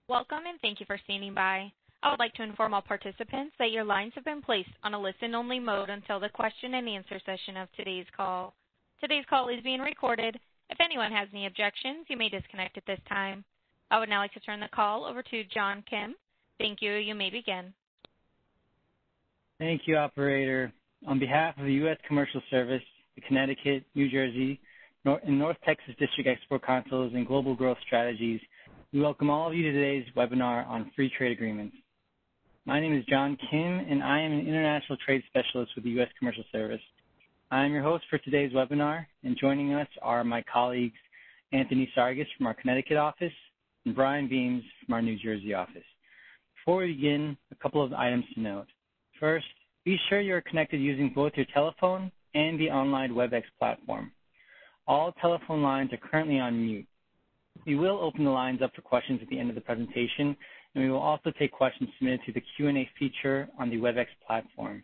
Welcome and thank you for standing by. I would like to inform all participants that your lines have been placed on a listen-only mode until the question and answer session of today's call. Today's call is being recorded. If anyone has any objections, you may disconnect at this time. I would now like to turn the call over to John Kim. Thank you. You may begin. Thank you, operator. On behalf of the U.S. Commercial Service, the Connecticut, New Jersey, and North Texas District Export Consuls and Global Growth Strategies, we welcome all of you to today's webinar on free trade agreements. My name is John Kim, and I am an international trade specialist with the U.S. Commercial Service. I am your host for today's webinar, and joining us are my colleagues Anthony Sargis from our Connecticut office and Brian Beams from our New Jersey office. Before we begin, a couple of items to note. First, be sure you are connected using both your telephone and the online WebEx platform. All telephone lines are currently on mute. We will open the lines up for questions at the end of the presentation, and we will also take questions submitted to the Q&A feature on the WebEx platform.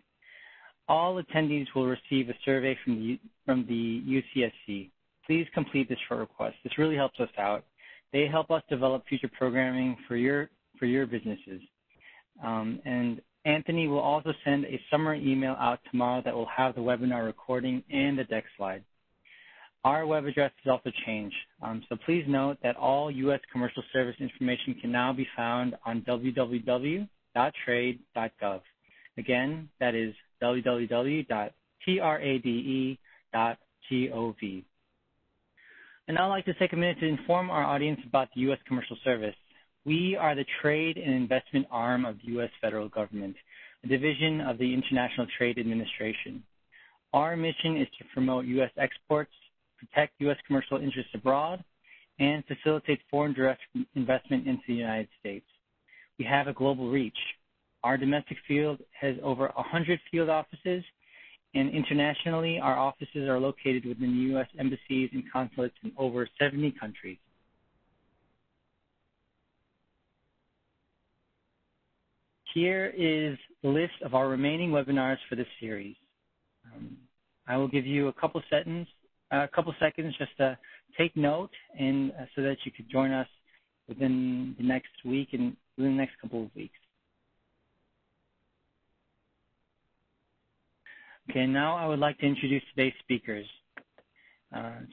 All attendees will receive a survey from the UCSC. Please complete this for request. This really helps us out. They help us develop future programming for your businesses. And Anthony will also send a summary email out tomorrow that will have the webinar recording and the deck slide. Our web address has also changed, so please note that all U.S. Commercial Service information can now be found on www.trade.gov. Again, that is www.trade.gov. And I'd like to take a minute to inform our audience about the U.S. Commercial Service. We are the trade and investment arm of the U.S. federal government, a division of the International Trade Administration. Our mission is to promote U.S. exports, protect U.S. commercial interests abroad, and facilitate foreign direct investment into the United States. We have a global reach. Our domestic field has over 100 field offices, and internationally, our offices are located within U.S. embassies and consulates in over 70 countries. Here is the list of our remaining webinars for this series. I will give you a couple seconds just to take note, and so that you could join us within the next week and within the next couple of weeks. Okay, now I would like to introduce today's speakers.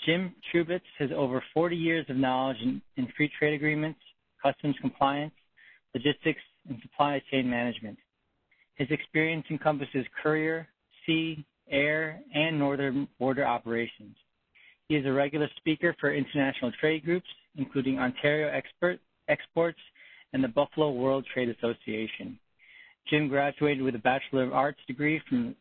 Jim Trubits has over 40 years of knowledge in free trade agreements, customs compliance, logistics, and supply chain management. His experience encompasses courier, sea, air, and northern border operations. He is a regular speaker for international trade groups, including Ontario Exports and the Buffalo World Trade Association. Jim graduated with a Bachelor of Arts degree from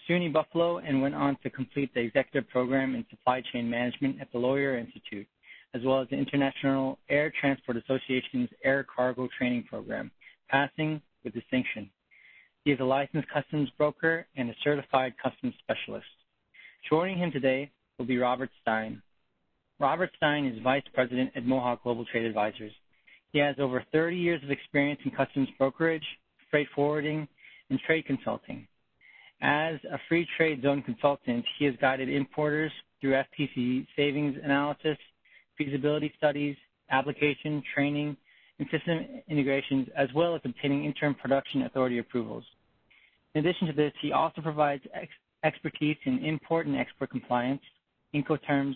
SUNY Buffalo and went on to complete the executive program in supply chain management at the Lawyer Institute, as well as the International Air Transport Association's Air Cargo Training Program, passing with distinction. He is a licensed customs broker and a certified customs specialist. Joining him today will be Robert Stein. Robert Stein is Vice President at Mohawk Global Trade Advisors. He has over 30 years of experience in customs brokerage, freight forwarding, and trade consulting. As a free trade zone consultant, he has guided importers through FTC savings analysis, feasibility studies, application, training, and system integrations, as well as obtaining interim production authority approvals. In addition to this, he also provides expertise in import and export compliance, Incoterms,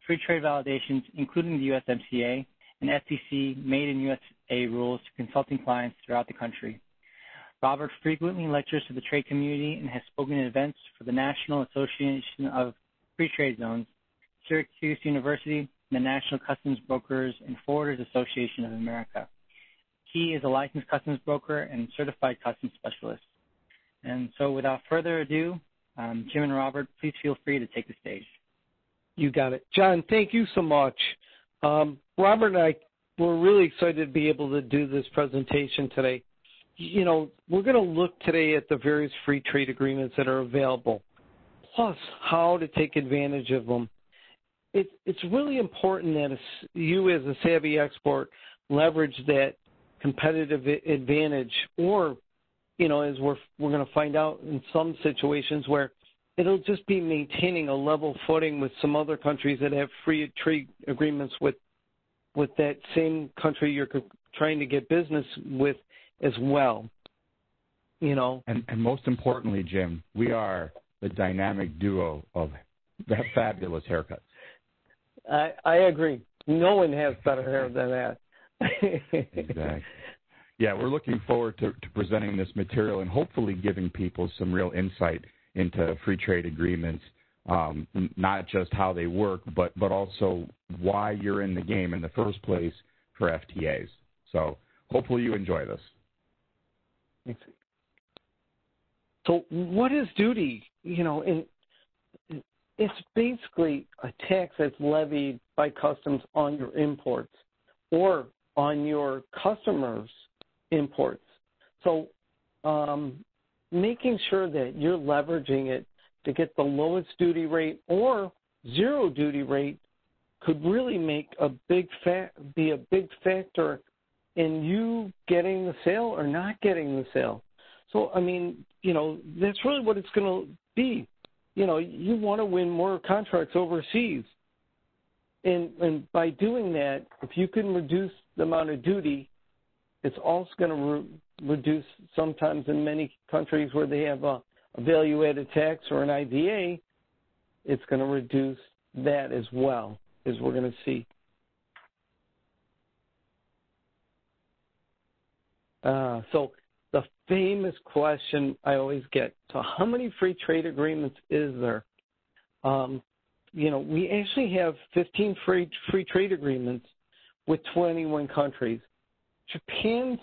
free trade validations, including the USMCA, and FTC Made in USA rules to consulting clients throughout the country. Robert frequently lectures to the trade community and has spoken at events for the National Association of Free Trade Zones, Syracuse University, and the National Customs Brokers and Forwarders Association of America. He is a licensed customs broker and certified customs specialist. And so without further ado, Jim and Robert, please feel free to take the stage. You got it. John, thank you so much. Robert and I were really excited to be able to do this presentation today. You know, we're going to look today at the various free trade agreements that are available, plus how to take advantage of them. It's really important that you as a savvy export leverage that competitive advantage, or, you know, as we're going to find out in some situations where it'll just be maintaining a level footing with some other countries that have free trade agreements with that same country you're trying to get business with as well. You know, and most importantly, Jim, we are the dynamic duo of that fabulous haircut. I agree. No one has better hair than that. Exactly. Yeah, we're looking forward to presenting this material and hopefully giving people some real insight into free trade agreements, not just how they work, but also why you're in the game in the first place for FTAs. So hopefully you enjoy this. Thanks. So what is duty? You know, it's basically a tax that's levied by customs on your imports or on your customers' imports. So making sure that you're leveraging it to get the lowest duty rate or zero duty rate could really make be a big factor in you getting the sale or not getting the sale. So, I mean, you know, that's really what it's going to be. You know, you want to win more contracts overseas. And by doing that, if you can reduce the amount of duty, it's also going to reduce sometimes in many countries where they have a value-added tax or an IVA, it's going to reduce that as well, as we're going to see. So the famous question I always get, so how many free trade agreements is there? You know, we actually have 15 free trade agreements with 21 countries. Japan's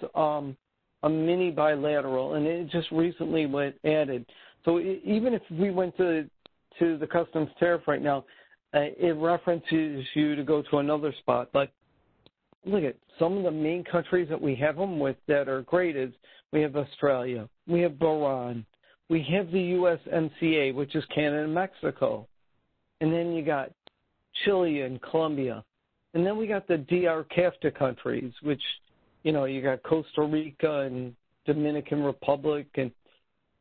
a mini bilateral, and it just recently went added. So even if we went to the customs tariff right now, it references you to go to another spot. But look at some of the main countries that we have them with that are great is we have Australia, we have Bahrain, we have the USMCA, which is Canada and Mexico. And then you got Chile and Colombia. And then we got the DR CAFTA countries, which, you know, you got Costa Rica and Dominican Republic and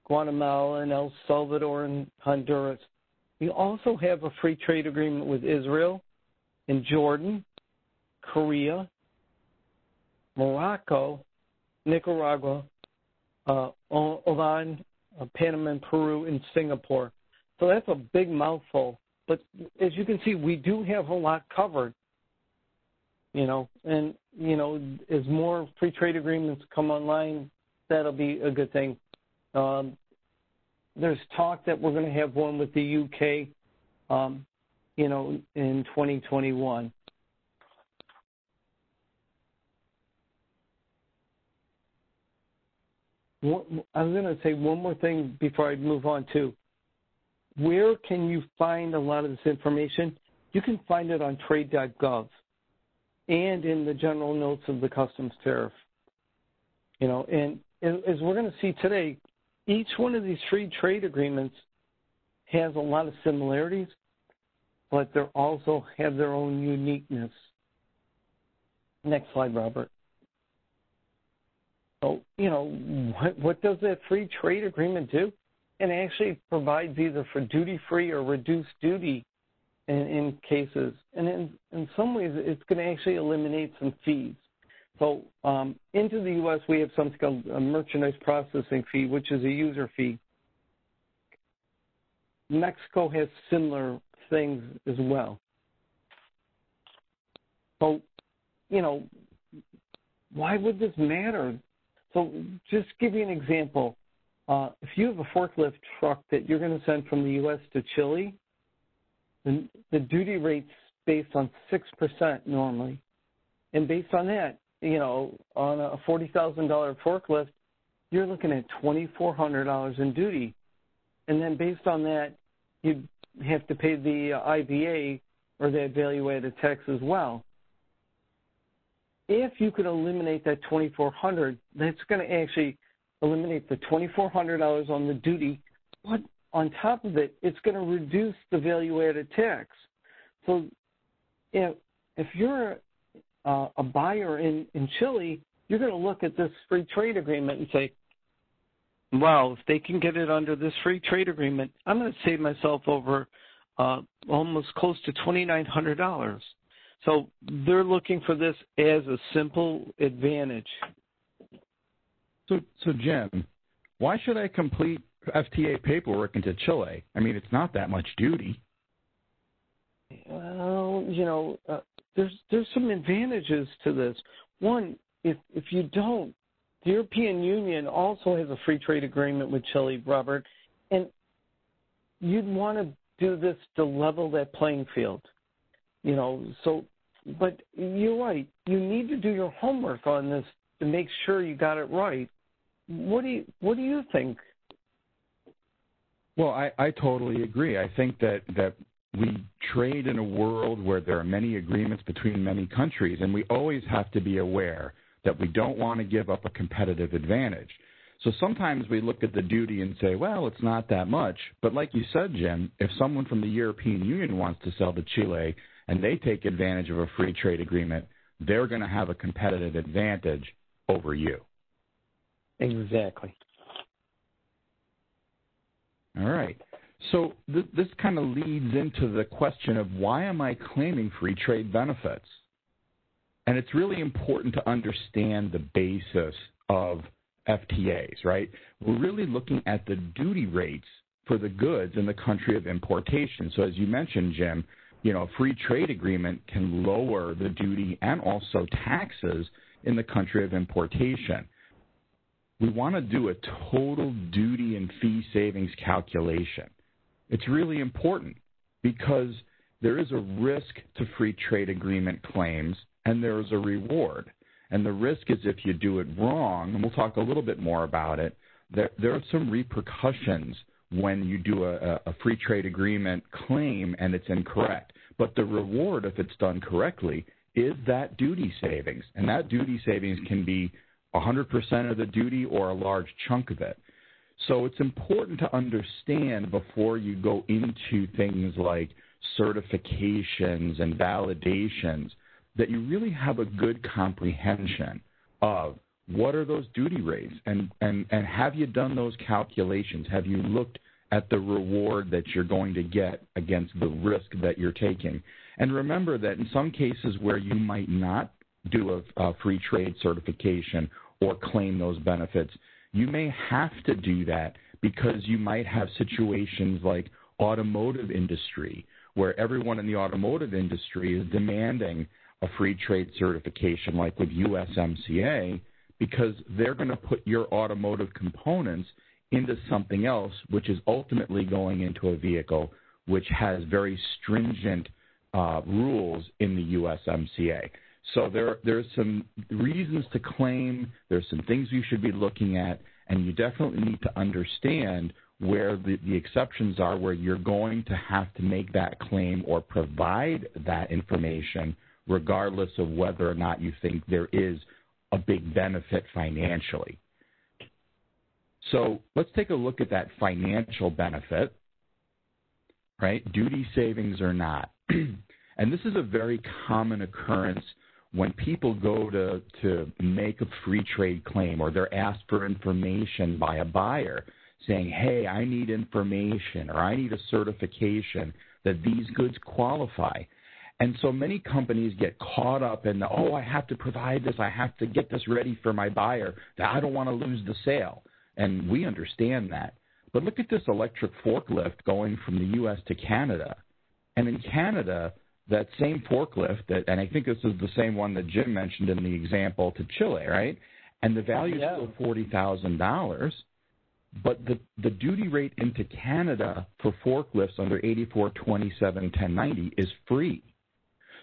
Guatemala and El Salvador and Honduras. We also have a free trade agreement with Israel and Jordan, Korea, Morocco, Nicaragua, Oman, Panama and Peru, and Singapore. So that's a big mouthful. But as you can see, we do have a lot covered, you know, and, you know, as more free trade agreements come online, that'll be a good thing. There's talk that we're going to have one with the UK, you know, in 2021. I'm going to say one more thing before I move on to where can you find a lot of this information? You can find it on trade.gov and in the general notes of the customs tariff. You know, and as we're going to see today, each one of these free trade agreements has a lot of similarities, but they also have their own uniqueness. Next slide, Robert. So, you know, what does that free trade agreement do? It actually provides either for duty-free or reduced duty in cases. And in some ways, it's going to actually eliminate some fees. So into the U.S., we have something called a merchandise processing fee, which is a user fee. Mexico has similar things as well. So, you know, why would this matter? So just give you an example. If you have a forklift truck that you're going to send from the U.S. to Chile, then the duty rate's based on 6% normally. And based on that, you know, on a $40,000 forklift, you're looking at $2,400 in duty. And then based on that, you have to pay the IVA or the value-added tax as well. If you could eliminate that $2,400, that's going to actually eliminate the $2,400 on the duty, but on top of it, it's going to reduce the value-added tax. So if you're a buyer in Chile, you're going to look at this free trade agreement and say, wow, if they can get it under this free trade agreement, I'm going to save myself over almost close to $2,900. So they're looking for this as a simple advantage. So Jim, why should I complete FTA paperwork into Chile? I mean, it's not that much duty. Well, there's some advantages to this. One, if you don't, the European Union also has a free trade agreement with Chile, Robert, and you'd want to do this to level that playing field. But you're right. You need to do your homework on this to make sure you got it right. What do you think? Well, I totally agree. I think that we trade in a world where there are many agreements between many countries, and we always have to be aware that we don't want to give up a competitive advantage. So sometimes we look at the duty and say, well, it's not that much. But like you said, Jim, if someone from the European Union wants to sell to Chile and they take advantage of a free trade agreement, they're going to have a competitive advantage over you. Exactly. All right. So this kind of leads into the question of why am I claiming free trade benefits? And it's really important to understand the basis of FTAs, right? We're really looking at the duty rates for the goods in the country of importation. So as you mentioned, Jim, a free trade agreement can lower the duty and also taxes in the country of importation. We want to do a total duty and fee savings calculation. It's really important because there is a risk to free trade agreement claims and there is a reward. And the risk is if you do it wrong, and we'll talk a little bit more about it, there are some repercussions when you do a free trade agreement claim and it's incorrect. But the reward, if it's done correctly, is that duty savings. And that duty savings can be 100% of the duty or a large chunk of it. So it's important to understand before you go into things like certifications and validations that you really have a good comprehension of what are those duty rates and have you done those calculations? Have you looked at the reward that you're going to get against the risk that you're taking? And remember that in some cases where you might not do a free trade certification or claim those benefits, you may have to do that because you might have situations like automotive industry where everyone in the automotive industry is demanding a free trade certification like with USMCA because they're going to put your automotive components into something else which is ultimately going into a vehicle which has very stringent rules in the USMCA. So there's some reasons to claim, there's some things you should be looking at, and you definitely need to understand where the exceptions are, where you're going to have to make that claim or provide that information regardless of whether or not you think there is a big benefit financially. So let's take a look at that financial benefit, right? Duty savings or not. And this is a very common occurrence when people go to make a free trade claim or they're asked for information by a buyer saying, hey, I need information or I need a certification that these goods qualify. And so many companies get caught up in I have to provide this, I have to get this ready for my buyer, that I don't want to lose the sale. And we understand that. But look at this electric forklift going from the U.S. to Canada. And in Canada, that same forklift, and I think this is the same one that Jim mentioned in the example to Chile, right? And the value is still $40,000, but the duty rate into Canada for forklifts under 8427-1090 is free.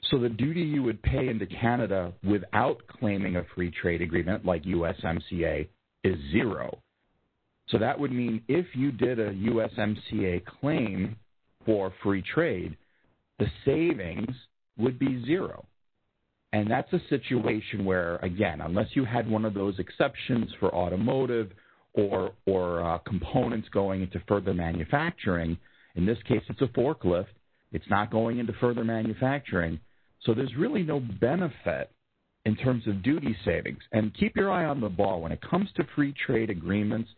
So the duty you would pay into Canada without claiming a free trade agreement like USMCA is zero. So that would mean if you did a USMCA claim for free trade, the savings would be zero. And that's a situation where, again, unless you had one of those exceptions for automotive or components going into further manufacturing, in this case it's a forklift, it's not going into further manufacturing, so there's really no benefit in terms of duty savings. And keep your eye on the ball. When it comes to free trade agreements,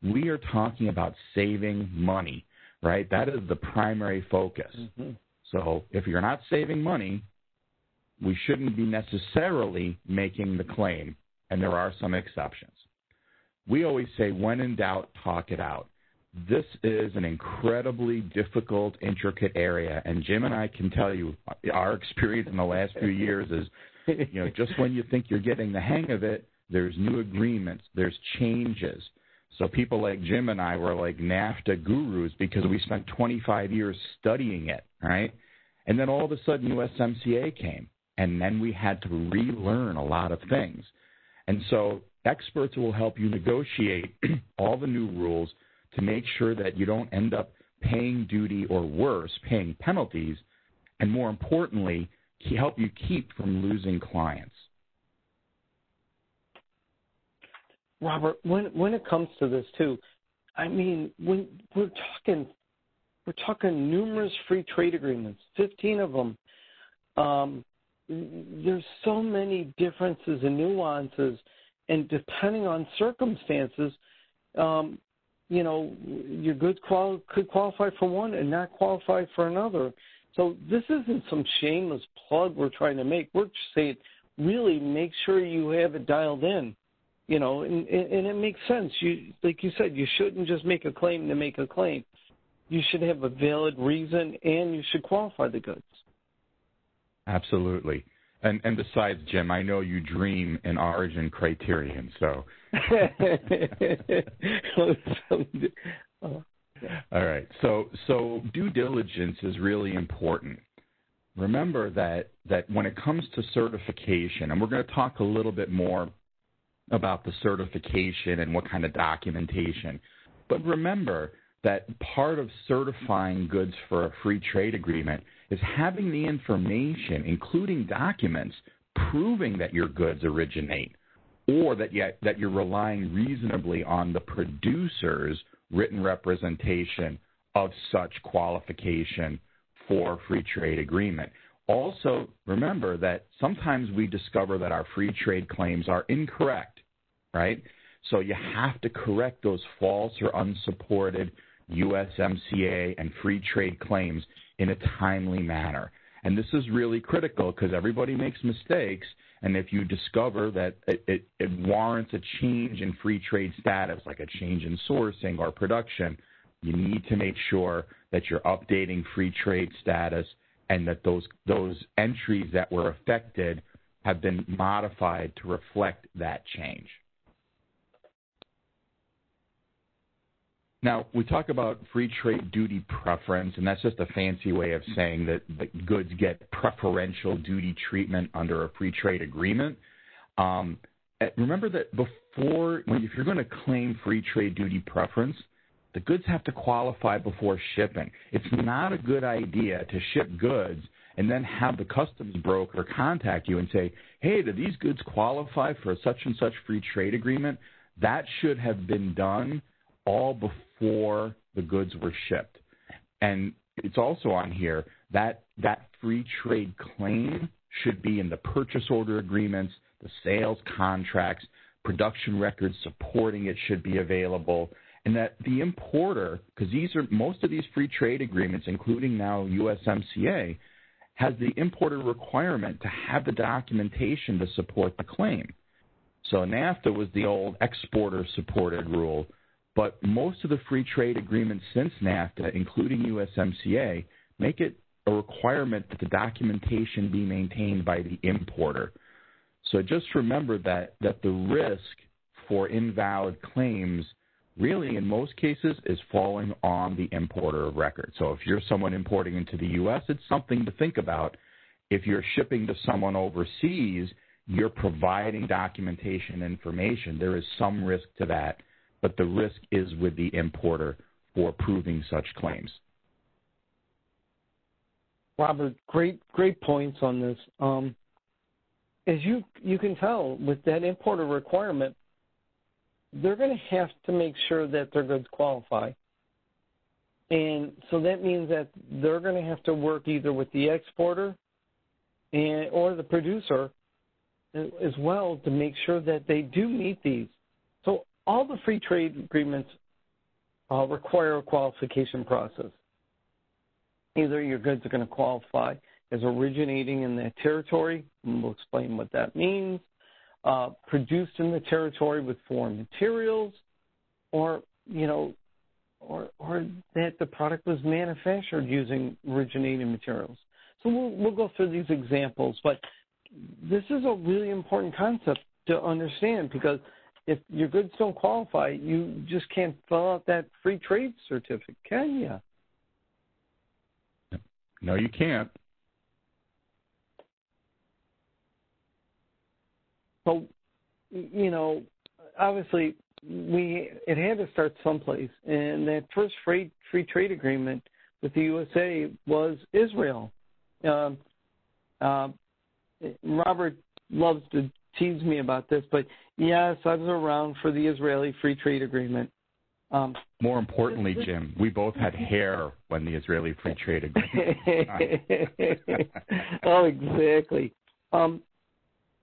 we are talking about saving money, right? That is the primary focus. Mm-hmm. So if you're not saving money, we shouldn't be necessarily making the claim, and there are some exceptions. We always say, when in doubt, talk it out. This is an incredibly difficult, intricate area, and Jim and I can tell you our experience in the last few years is, just when you think you're getting the hang of it, there's new agreements, there's changes. So people like Jim and I were like NAFTA gurus because we spent 25 years studying it, right? And then all of a sudden USMCA came, and then we had to relearn a lot of things. And so experts will help you negotiate all the new rules to make sure that you don't end up paying duty or worse, paying penalties, and more importantly, help you keep from losing clients. Robert, when it comes to this too, I mean, when we're talking numerous free trade agreements, 15 of them. There's so many differences and nuances, and depending on circumstances, your goods could qualify for one and not qualify for another. So this isn't some shameless plug we're trying to make. We're just saying, really make sure you have it dialed in, and it makes sense. Like you said, you shouldn't just make a claim to make a claim. You should have a valid reason, and you should qualify the goods. Absolutely. And besides, Jim, I know you dream in origin criterion, so. All right. So due diligence is really important. Remember that when it comes to certification, and we're going to talk a little bit more about the certification and what kind of documentation, but remember that part of certifying goods for a free trade agreement is having the information, including documents, proving that your goods originate, or that you're relying reasonably on the producer's written representation of such qualification for a free trade agreement. Also, remember that sometimes we discover that our free trade claims are incorrect, right? So you have to correct those false or unsupported USMCA and free trade claims in a timely manner. And this is really critical because everybody makes mistakes, and if you discover that it warrants a change in free trade status, like a change in sourcing or production, you need to make sure that you're updating free trade status and that those entries that were affected have been modified to reflect that change. Now, we talk about free trade duty preference, and that's just a fancy way of saying that goods get preferential duty treatment under a free trade agreement. Remember that if you're going to claim free trade duty preference, the goods have to qualify before shipping. It's not a good idea to ship goods and then have the customs broker contact you and say, hey, do these goods qualify for such and such free trade agreement? That should have been done all before the goods were shipped. And it's also on here that free trade claim should be in the purchase order agreements, the sales contracts, production records supporting it should be available, and that the importer, because most of these free trade agreements, including now USMCA, has the importer requirement to have the documentation to support the claim. So NAFTA was the old exporter-supported rule, but most of the free trade agreements since NAFTA, including USMCA, make it a requirement that the documentation be maintained by the importer. So just remember that the risk for invalid claims really in most cases is falling on the importer of record. So if you're someone importing into the U.S., it's something to think about. If you're shipping to someone overseas, you're providing documentation information. There is some risk to that, but the risk is with the importer for proving such claims. Robert, great points on this. As you can tell, with that importer requirement, they're going to have to make sure that their goods qualify. And so that means that they're going to have to work either with the exporter or the producer as well to make sure that they do meet these. So all the free trade agreements require a qualification process. Either your goods are going to qualify as originating in that territory, and we'll explain what that means, produced in the territory with foreign materials, or that the product was manufactured using originating materials. So we'll go through these examples, but this is a really important concept to understand, because if your goods don't qualify, you just can't fill out that free trade certificate, can you? No, you can't. So, obviously, it had to start someplace, and that first free trade agreement with the USA was Israel. Robert loves to tease me about this, but yes, I was around for the Israeli free trade agreement. More importantly, Jim, we both had hair when the Israeli free trade agreement was signed. Oh, exactly.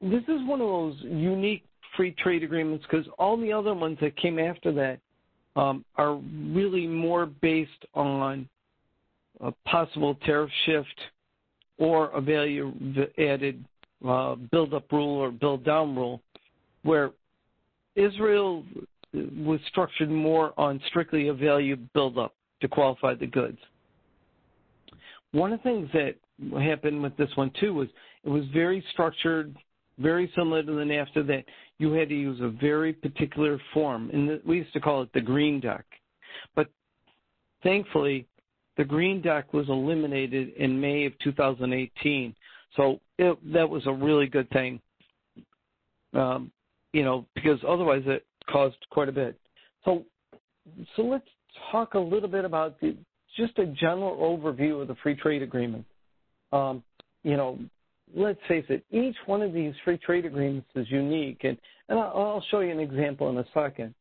This is one of those unique free trade agreements, because all the other ones that came after that are really more based on a possible tariff shift or a value-added build-up rule or build-down rule, where Israel was structured more on strictly a value build-up to qualify the goods. One of the things that happened with this one, too, was it was very structured, very similar to the NAFTA, that you had to use a very particular form, and we used to call it the green deck. But thankfully, the green deck was eliminated in May of 2018, so that was a really good thing, because otherwise it caused quite a bit. So let's talk a little bit about just a general overview of the free trade agreement. Let's face it, each one of these free trade agreements is unique, and I'll show you an example in a second.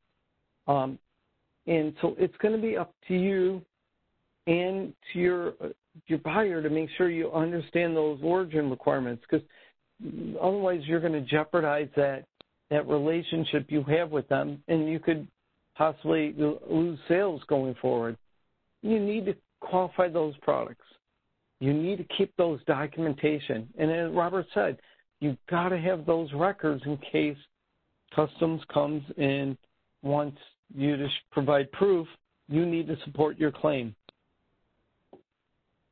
And so it's going to be up to you and to your buyer to make sure you understand those origin requirements, because otherwise you're going to jeopardize that relationship you have with them, and you could possibly lose sales going forward. You need to qualify those products. You need to keep those documentation. And as Robert said, you've got to have those records in case customs comes and wants you to provide proof. You need to support your claim.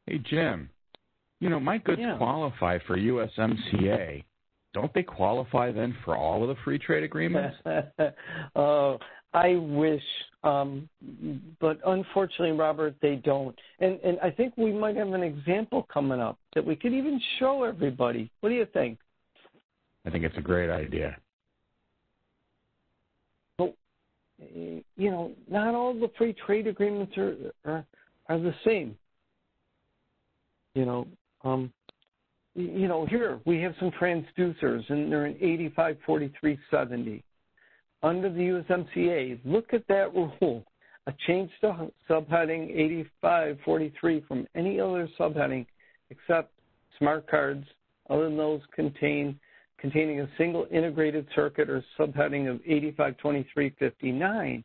Hey, Jim, my goods qualify for USMCA. Don't they qualify then for all of the free trade agreements? I wish, but unfortunately, Robert, they don't. And I think we might have an example coming up that we could even show everybody. What do you think? I think it's a great idea. Well, not all the free trade agreements are the same. Here we have some transducers, and they're in 854370. Under the USMCA, look at that rule. A change to subheading 8543 from any other subheading except smart cards, other than those containing a single integrated circuit or subheading of 852359.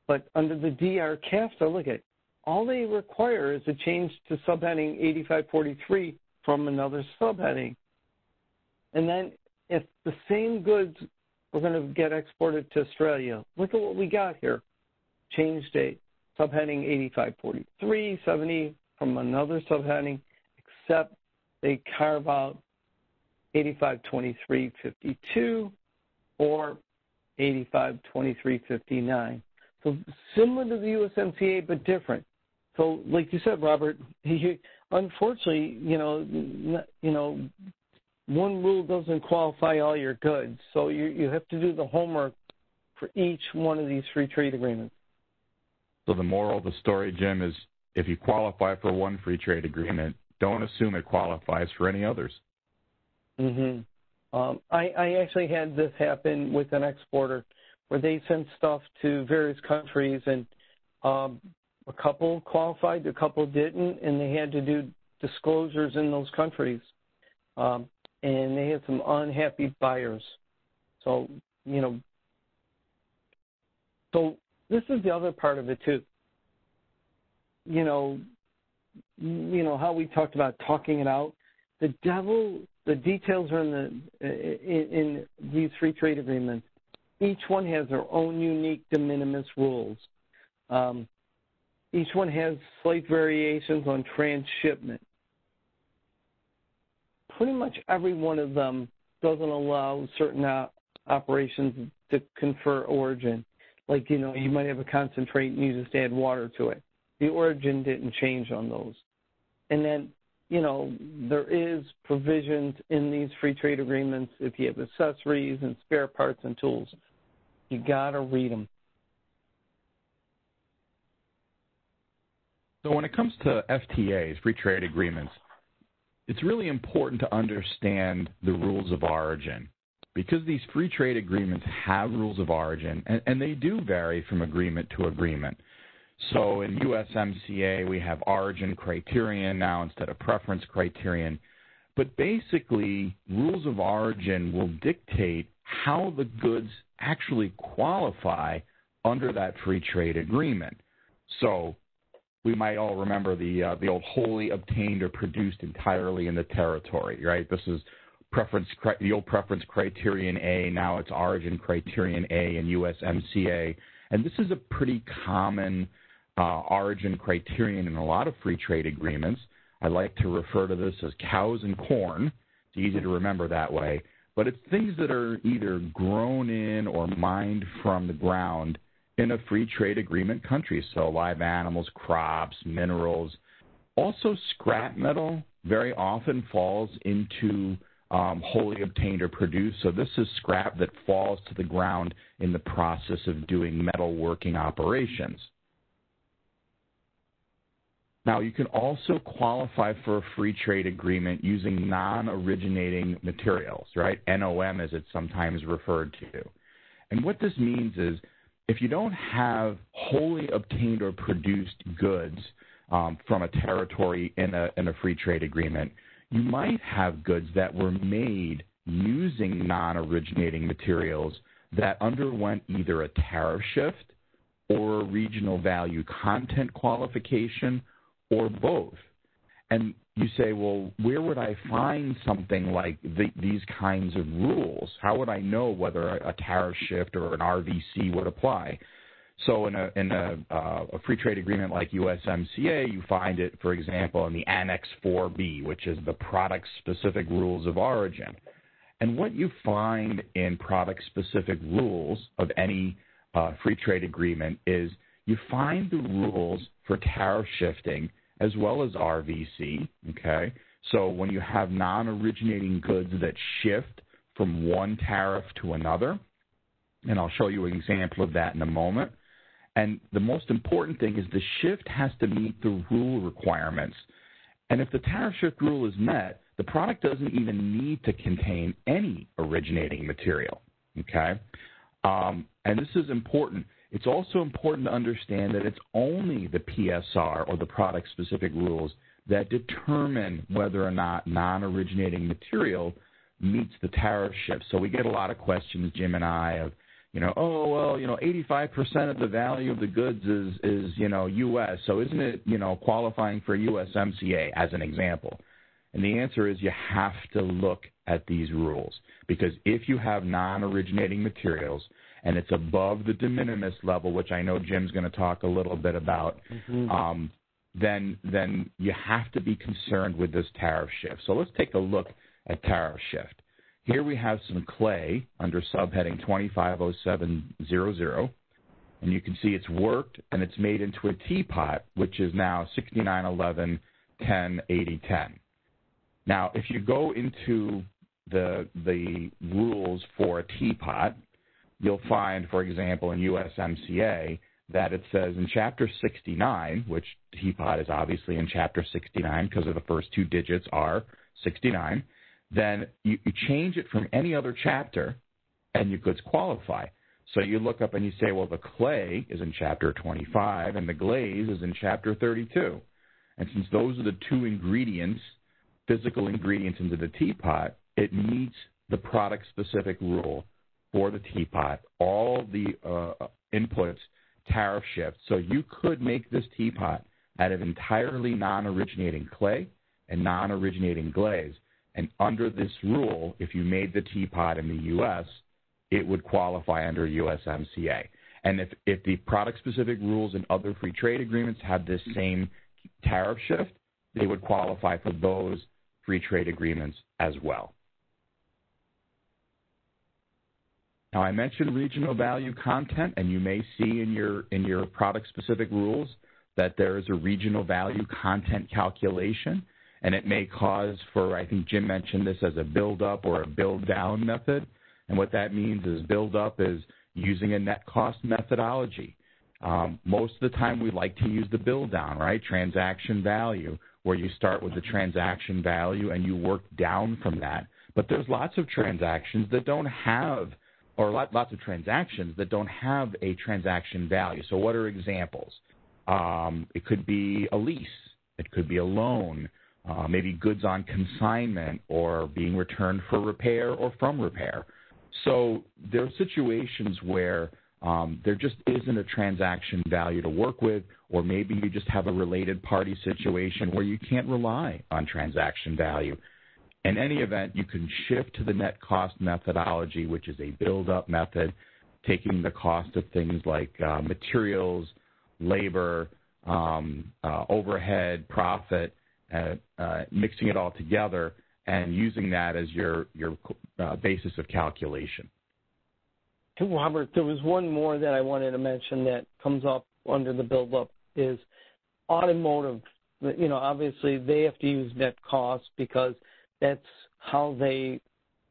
But under the DR CAFTA, look at all they require is a change to subheading 8543 from another subheading. And then if the same goods are going to get exported to Australia, look at what we got here. Change date, subheading 8543.70 from another subheading, except they carve out 8523.52 or 8523.59. So similar to the USMCA, but different. So, like you said, Robert, unfortunately, one rule doesn't qualify all your goods. So you have to do the homework for each one of these free trade agreements. So the moral of the story, Jim, is if you qualify for one free trade agreement, don't assume it qualifies for any others. Mm-hmm. I actually had this happen with an exporter where they sent stuff to various countries, and a couple qualified, a couple didn't, and they had to do disclosures in those countries. And they had some unhappy buyers. So, so this is the other part of it too. how we talked about talking it out. The details are in these free trade agreements. Each one has their own unique de minimis rules. Each one has slight variations on transshipment. Pretty much every one of them doesn't allow certain operations to confer origin. Like, you might have a concentrate and you just add water to it. The origin didn't change on those. And then, there is provisions in these free trade agreements if you have accessories and spare parts and tools. You got to read them. So when it comes to FTAs, free trade agreements, it's really important to understand the rules of origin, because these free trade agreements have rules of origin, and they do vary from agreement to agreement. So in USMCA, we have origin criterion now instead of preference criterion. But basically, rules of origin will dictate how the goods actually qualify under that free trade agreement. So we might all remember the old wholly obtained or produced entirely in the territory, right? This is the old preference criterion A. Now it's origin criterion A in USMCA. And this is a pretty common origin criterion in a lot of free trade agreements. I like to refer to this as cows and corn. It's easy to remember that way. But it's things that are either grown in or mined from the ground in a free trade agreement country. So live animals, crops, minerals. Also scrap metal very often falls into wholly obtained or produced. So this is scrap that falls to the ground in the process of doing metalworking operations. Now, you can also qualify for a free trade agreement using non-originating materials, right? NOM, as it's sometimes referred to. And what this means is if you don't have wholly obtained or produced goods from a territory in a free trade agreement, you might have goods that were made using non-originating materials that underwent either a tariff shift or a regional value content qualification or both. And you say, well, where would I find something like these kinds of rules? How would I know whether a tariff shift or an RVC would apply? So in a free trade agreement like USMCA, you find it, for example, in the Annex 4B, which is the product-specific rules of origin. And what you find in product-specific rules of any free trade agreement is you find the rules for tariff shifting as well as RVC, okay? So when you have non-originating goods that shift from one tariff to another, and I'll show you an example of that in a moment. And the most important thing is the shift has to meet the rule requirements. And if the tariff shift rule is met, the product doesn't even need to contain any originating material, okay? And this is important. It's also important to understand that it's only the PSR or the product-specific rules that determine whether or not non-originating material meets the tariff shift. So we get a lot of questions, Jim and I, of, 85% of the value of the goods is U.S., so isn't it, qualifying for USMCA as an example? And the answer is you have to look at these rules, because if you have non-originating materials and it's above the de minimis level, which I know Jim's going to talk a little bit about, then you have to be concerned with this tariff shift. So let's take a look at tariff shift. Here we have some clay under subheading 250700, and you can see it's worked and it's made into a teapot, which is now 6911 10 80 10. Now, if you go into the rules for a teapot, you'll find, for example, in USMCA, that it says in Chapter 69, which teapot is obviously in Chapter 69 because of the first two digits are 69, then you change it from any other chapter and your goods qualify. So you look up and you say, well, the clay is in Chapter 25 and the glaze is in Chapter 32. And since those are the two ingredients, physical ingredients into the teapot, it meets the product-specific rule for the teapot. All the inputs tariff shift. So you could make this teapot out of entirely non-originating clay and non-originating glaze. And under this rule, if you made the teapot in the U.S., it would qualify under USMCA. And if the product-specific rules and other free trade agreements have this same tariff shift, they would qualify for those free trade agreements as well. Now, I mentioned regional value content, and you may see in your product-specific rules that there is a regional value content calculation, and it may cause for, I think Jim mentioned this as a build-up or a build-down method. And what that means is build-up is using a net cost methodology. Most of the time we like to use the build-down, right, transaction value, where you start with the transaction value and you work down from that. But there's lots of transactions that don't have, or lots of transactions that don't have a transaction value. So what are examples? It could be a lease. It could be a loan, maybe goods on consignment or being returned for repair or from repair. So there are situations where there just isn't a transaction value to work with, or maybe you just have a related party situation where you can't rely on transaction value. In any event, you can shift to the net cost methodology, which is a build-up method, taking the cost of things like materials, labor, overhead, profit, mixing it all together and using that as your basis of calculation. Robert, there was one more that I wanted to mention that comes up under the build-up is automotive. You know, obviously they have to use net cost because that's how they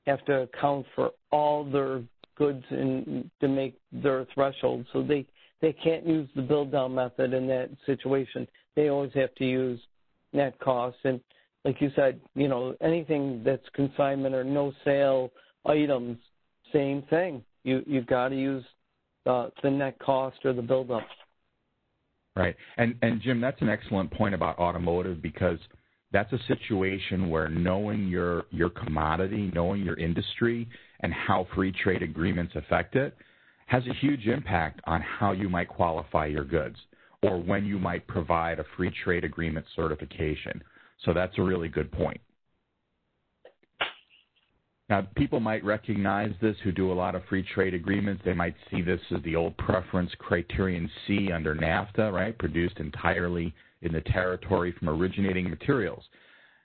have to account for all their goods and to make their threshold. So they can't use the build-down method in that situation. They always have to use net cost. And like you said, you know, anything that's consignment or no sale items, same thing. You've got to use the net cost or the build-up. Right. And Jim, that's an excellent point about automotive, because that's a situation where knowing your commodity, knowing your industry, and how free trade agreements affect it has a huge impact on how you might qualify your goods or when you might provide a free trade agreement certification. So that's a really good point. Now, people might recognize this who do a lot of free trade agreements. They might see this as the old preference criterion C under NAFTA, right, produced entirely in the territory from originating materials.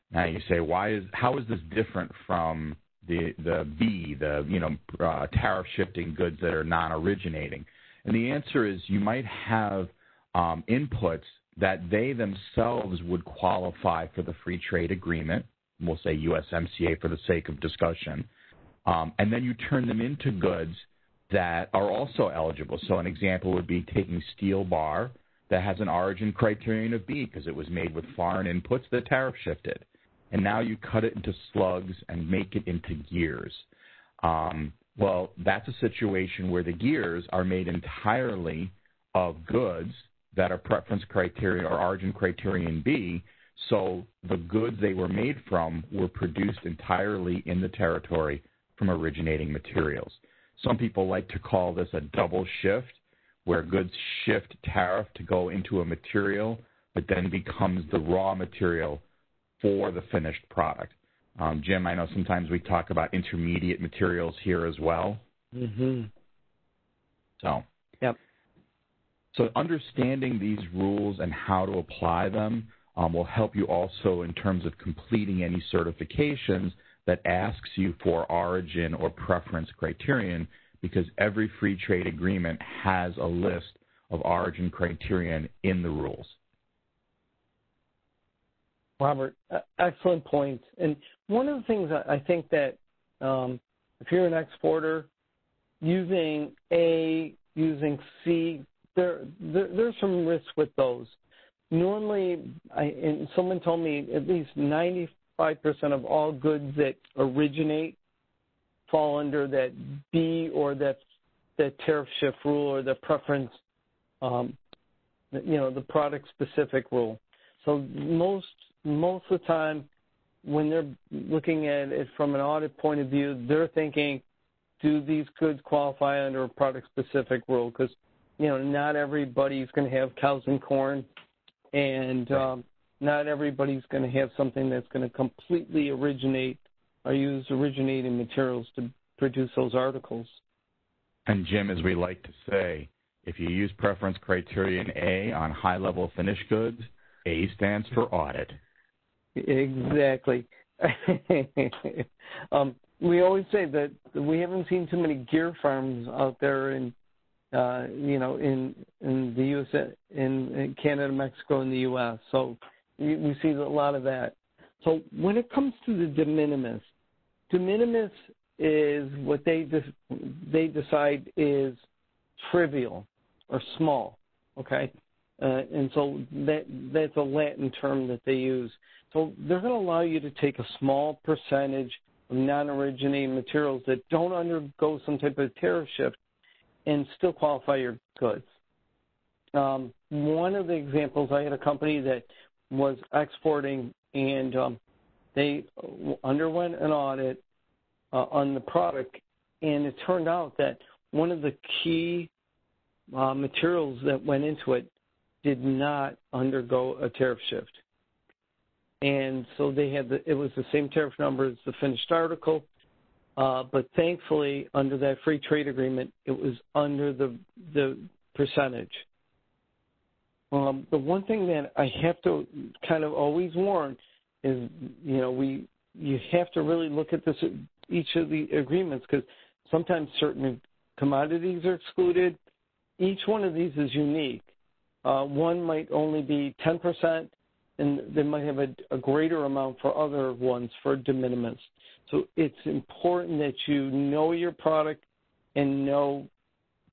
Now you say, how is this different from the B, tariff shifting goods that are non-originating? And the answer is you might have inputs that they themselves would qualify for the free trade agreement. We'll say USMCA for the sake of discussion. And then you turn them into goods that are also eligible. So an example would be taking steel bar that has an origin criterion of B because it was made with foreign inputs that tariff shifted. And now you cut it into slugs and make it into gears. Well, that's a situation where the gears are made entirely of goods that are preference criteria or origin criterion B. So the goods they were made from were produced entirely in the territory from originating materials. Some people like to call this a double shift, where goods shift tariff to go into a material, but then becomes the raw material for the finished product. Jim, I know sometimes we talk about intermediate materials here as well. Mm-hmm. Yep. So understanding these rules and how to apply them will help you also in terms of completing any certifications that asks you for origin or preference criterion, because every free trade agreement has a list of origin criterion in the rules. Robert, excellent point. And one of the things I think that if you're an exporter, using A, using C, there's some risk with those. Normally, and someone told me at least 95% of all goods that originate fall under that B or that tariff shift rule or the preference, the product-specific rule. So most of the time, when they're looking at it from an audit point of view, they're thinking, do these goods qualify under a product-specific rule? Because, not everybody's going to have cows and corn And not everybody's going to have something that's going to completely originate or use originating materials to produce those articles. And Jim, as we like to say, if you use preference criterion A on high-level finished goods, A stands for audit. Exactly. We always say that we haven't seen too many gear farms out there in the U.S., in Canada, Mexico, and the U.S. So we see a lot of that. So when it comes to the de minimis is what they decide is trivial or small, okay? And so that's a Latin term that they use. So they're going to allow you to take a small percentage of non-originating materials that don't undergo some type of tariff shift and still qualify your goods. One of the examples, I had a company that was exporting, and they underwent an audit on the product, and it turned out that one of the key materials that went into it did not undergo a tariff shift. And so they had it was the same tariff number as the finished article, but thankfully under that free trade agreement, it was under the percentage. The one thing that I have to kind of always warn is, you have to really look at this, each of the agreements, because sometimes certain commodities are excluded. Each one of these is unique. One might only be 10%, and they might have a greater amount for other ones for de minimis. So it's important that you know your product and know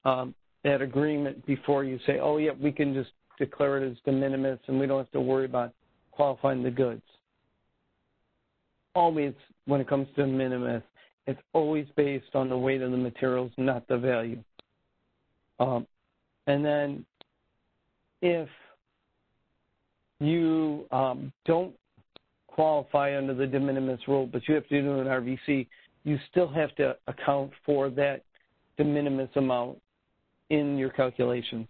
that agreement before you say, oh, yeah, we can just declare it as de minimis and we don't have to worry about qualifying the goods. Always, when it comes to de minimis, it's always based on the weight of the materials, not the value. And then if you don't qualify under the de minimis rule, but you have to do an RVC, you still have to account for that de minimis amount in your calculations.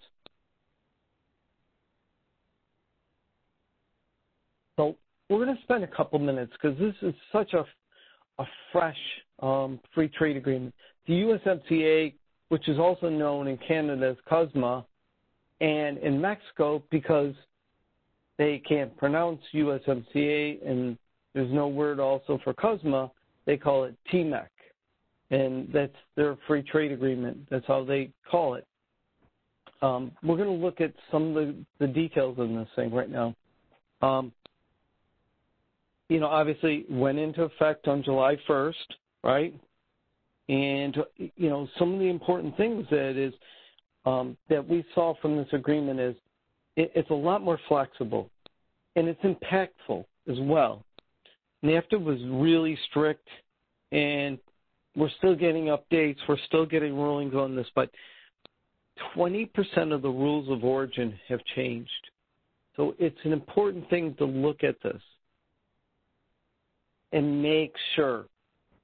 So we're going to spend a couple minutes because this is such a fresh free trade agreement. The USMCA, which is also known in Canada as CUSMA, and in Mexico, because they can't pronounce USMCA and there's no word also for CUSMA, they call it TMEC. And that's their free trade agreement. That's how they call it. We're going to look at some of the details in this thing right now. Obviously went into effect on July 1st, right? And, some of the important things that we saw from this agreement is it's a lot more flexible, and it's impactful as well. NAFTA was really strict, and we're still getting updates. We're still getting rulings on this, but 20% of the rules of origin have changed. So it's an important thing to look at this and make sure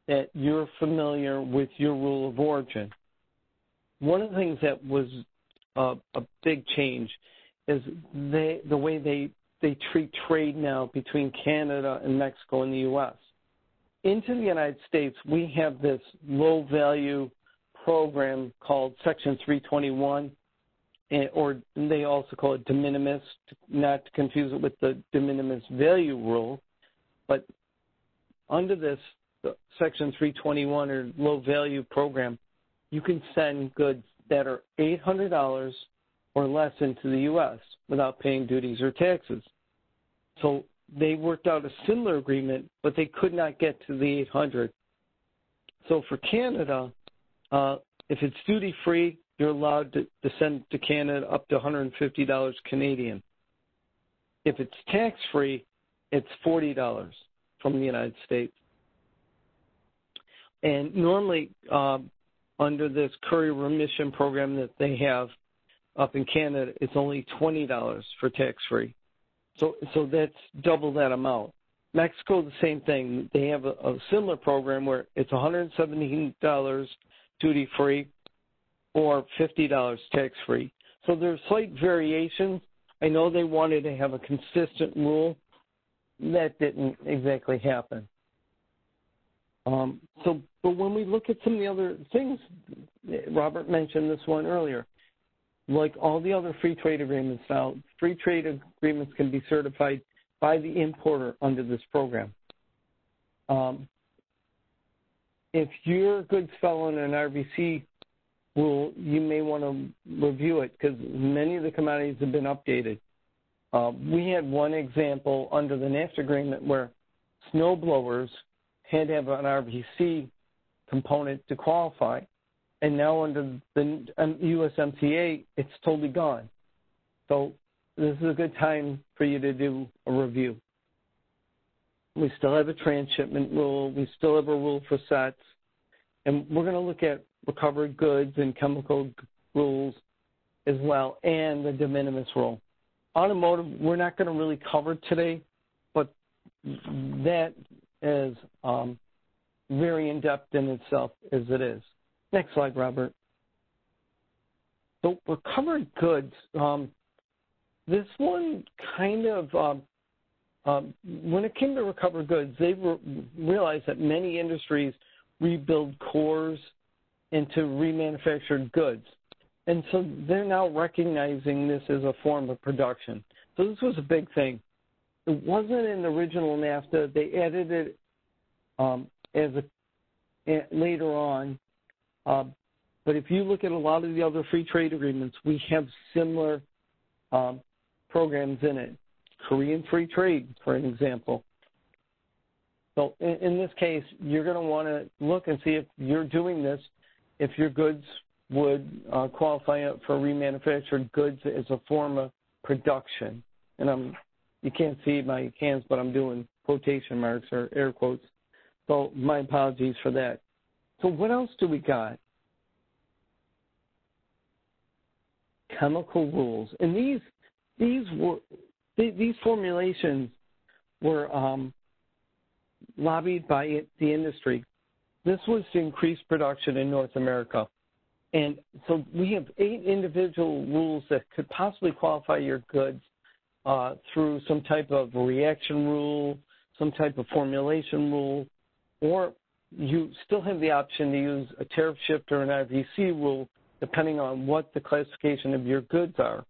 that you're familiar with your rule of origin. One of the things that was a big change is the way they treat trade now between Canada and Mexico and the U.S. Into the United States, we have this low-value program called Section 321, or they also call it de minimis, not to confuse it with the de minimis value rule. But under this Section 321 or low-value program, you can send goods that are $800 or less into the U.S. without paying duties or taxes. So they worked out a similar agreement, but they could not get to the 800. So for Canada, if it's duty-free, you're allowed to send to Canada up to $150 Canadian. If it's tax-free, it's $40 from the United States. And normally, under this courier remission program that they have up in Canada, it's only $20 for tax-free. So that's double that amount. Mexico, the same thing. They have a similar program where it's $117 duty-free or $50 tax-free. So there's slight variations, I know they wanted to have a consistent rule. That didn't exactly happen. But when we look at some of the other things, Robert mentioned this one earlier, like all the other free trade agreements now, free trade agreements can be certified by the importer under this program. If your goods fell on an RVC rule, you may want to review it because many of the commodities have been updated. We had one example under the NAFTA agreement where snow blowers had to have an RVC component to qualify, and now under the USMCA, it's totally gone. So this is a good time for you to do a review. We still have a transshipment rule. We still have a rule for sets. And we're going to look at recovered goods and chemical rules as well, and the de minimis rule. Automotive, we're not going to really cover today, but that is very in-depth in itself as it is. Next slide, Robert. So recovered goods, this one kind of, when it came to recovered goods, they realized that many industries rebuild cores into remanufactured goods. And so they're now recognizing this as a form of production. So this was a big thing. It wasn't in the original NAFTA. They added it later on. But if you look at a lot of the other free trade agreements, we have similar programs in it. Korean free trade, for an example. So in this case, you're going to want to look and see if you're doing this, if your goods would qualify for remanufactured goods as a form of production. And you can't see my hands, but I'm doing quotation marks or air quotes. So my apologies for that. So what else do we got? Chemical rules. And these formulations were lobbied by the industry. This was to increase production in North America. And so we have 8 individual rules that could possibly qualify your goods through some type of reaction rule, some type of formulation rule, or you still have the option to use a tariff shift or an RVC rule depending on what the classification of your goods are.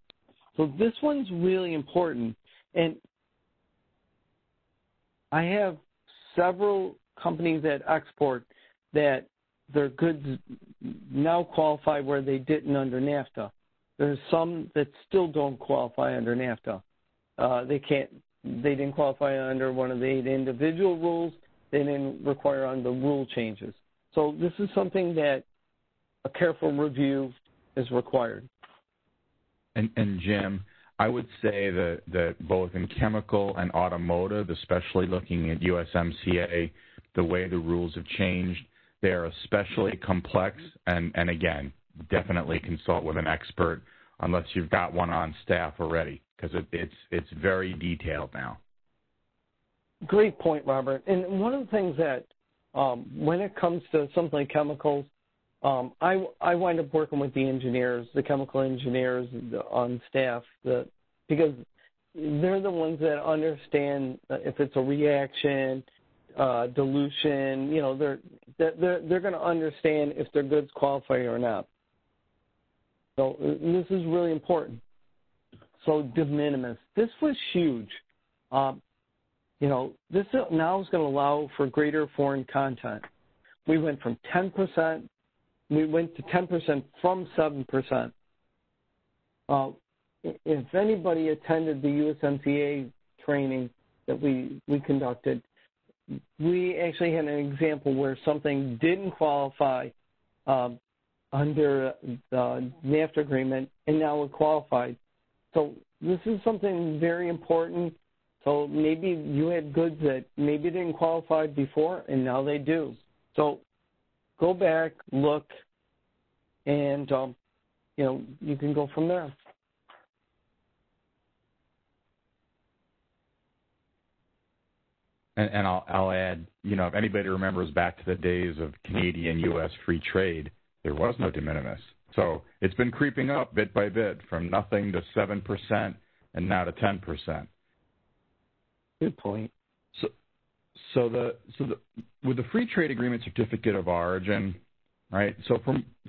So this one's really important. And I have several companies that export that their goods now qualify where they didn't under NAFTA. There's some that still don't qualify under NAFTA. They didn't qualify under one of the 8 individual rules. They didn't require on the rule changes. So this is something that a careful review is required. And Jim, I would say that both in chemical and automotive, especially looking at USMCA, the way the rules have changed, they're especially complex. And again, definitely consult with an expert unless you've got one on staff already, because it's very detailed now. Great point, Robert. And one of the things that when it comes to something like chemicals, I wind up working with the engineers, the chemical engineers on staff, because they're the ones that understand if it's a reaction, dilution. You know, they're going to understand if their goods qualify or not. So this is really important. So de minimis, this was huge. This now is going to allow for greater foreign content. We went from 10%. We went to 10% from 7%. If anybody attended the USMCA training that we conducted, we actually had an example where something didn't qualify under the NAFTA agreement, and now it qualified. So this is something very important. So maybe you had goods that maybe didn't qualify before, and now they do. So go back, look, and, you can go from there. And I'll add, if anybody remembers back to the days of Canadian-U.S. free trade, there was no de minimis. So it's been creeping up bit by bit from nothing to 7%, and now to 10%. Good point. So with the free trade agreement certificate of origin, right? So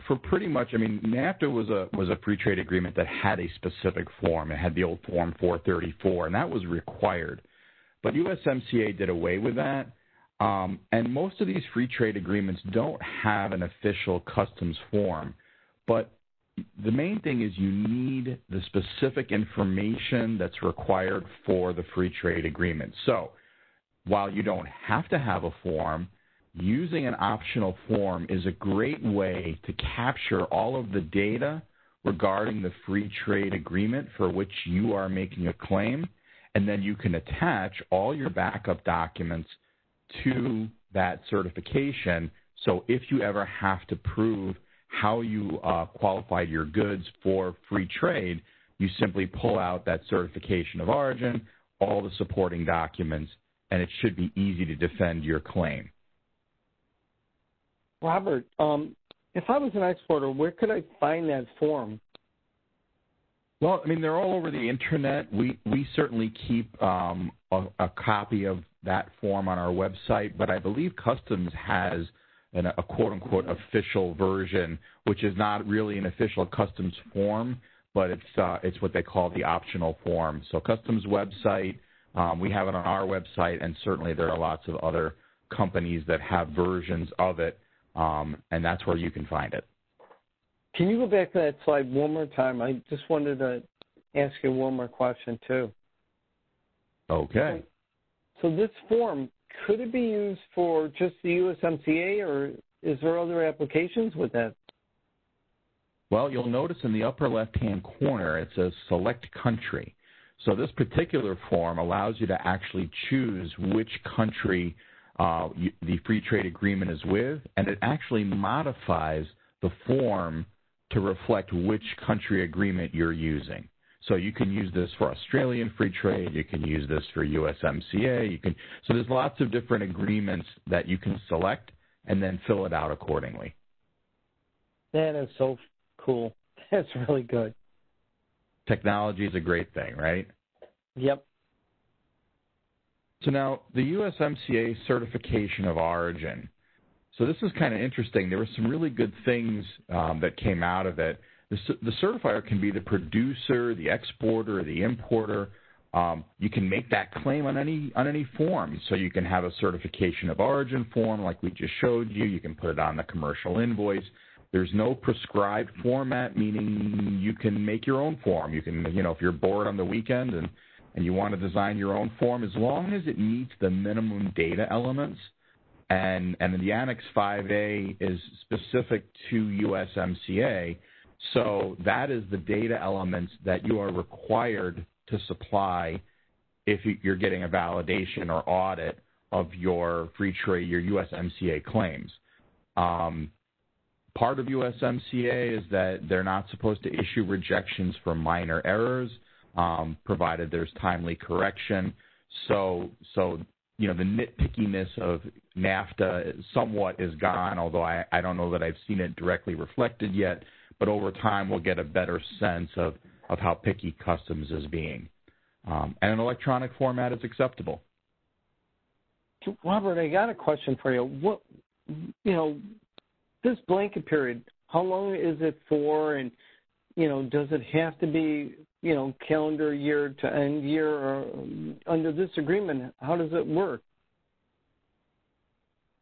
for pretty much, I mean, NAFTA was a free trade agreement that had a specific form. It had the old Form 434, and that was required. But USMCA did away with that, and most of these free trade agreements don't have an official customs form. But the main thing is you need the specific information that's required for the free trade agreement. So while you don't have to have a form, using an optional form is a great way to capture all of the data regarding the free trade agreement for which you are making a claim, and then you can attach all your backup documents to that certification. So if you ever have to prove how you qualified your goods for free trade, you simply pull out that certification of origin, all the supporting documents, and it should be easy to defend your claim. Robert, if I was an exporter, where could I find that form? Well, I mean, they're all over the Internet. We certainly keep a copy of that form on our website, but I believe Customs has a quote-unquote official version, which is not really an official Customs form, but it's what they call the optional form. So Customs website, we have it on our website, and certainly there are lots of other companies that have versions of it, and that's where you can find it. Can you go back to that slide one more time? I just wanted to ask you one more question, too. Okay. So this form, could it be used for just the USMCA, or is there other applications with that? Well, you'll notice in the upper left-hand corner, it says Select Country. So this particular form allows you to actually choose which country the free trade agreement is with, and it actually modifies the form to reflect which country agreement you're using. So you can use this for Australian free trade, you can use this for USMCA, so there's lots of different agreements that you can select and then fill it out accordingly. That is so cool. That's really good. Technology is a great thing, right? Yep. So now, the USMCA certification of origin. So this is kind of interesting. There were some really good things that came out of it. The certifier can be the producer, the exporter, the importer. You can make that claim on any form. So you can have a certification of origin form like we just showed you. You can put it on the commercial invoice. There's no prescribed format, meaning you can make your own form. You can, if you're bored on the weekend and you want to design your own form, as long as it meets the minimum data elements. And the Annex 5A is specific to USMCA, so that is the data elements that you are required to supply if you're getting a validation or audit of your free trade, your USMCA claims. Part of USMCA is that they're not supposed to issue rejections for minor errors, provided there's timely correction. So the nitpickiness of NAFTA somewhat is gone, although I don't know that I've seen it directly reflected yet. But over time, we'll get a better sense of how picky Customs is being. And an electronic format is acceptable. Robert, I got a question for you. This blanket period, how long is it for? And, does it have to be, calendar year to end year? Or under this agreement, how does it work?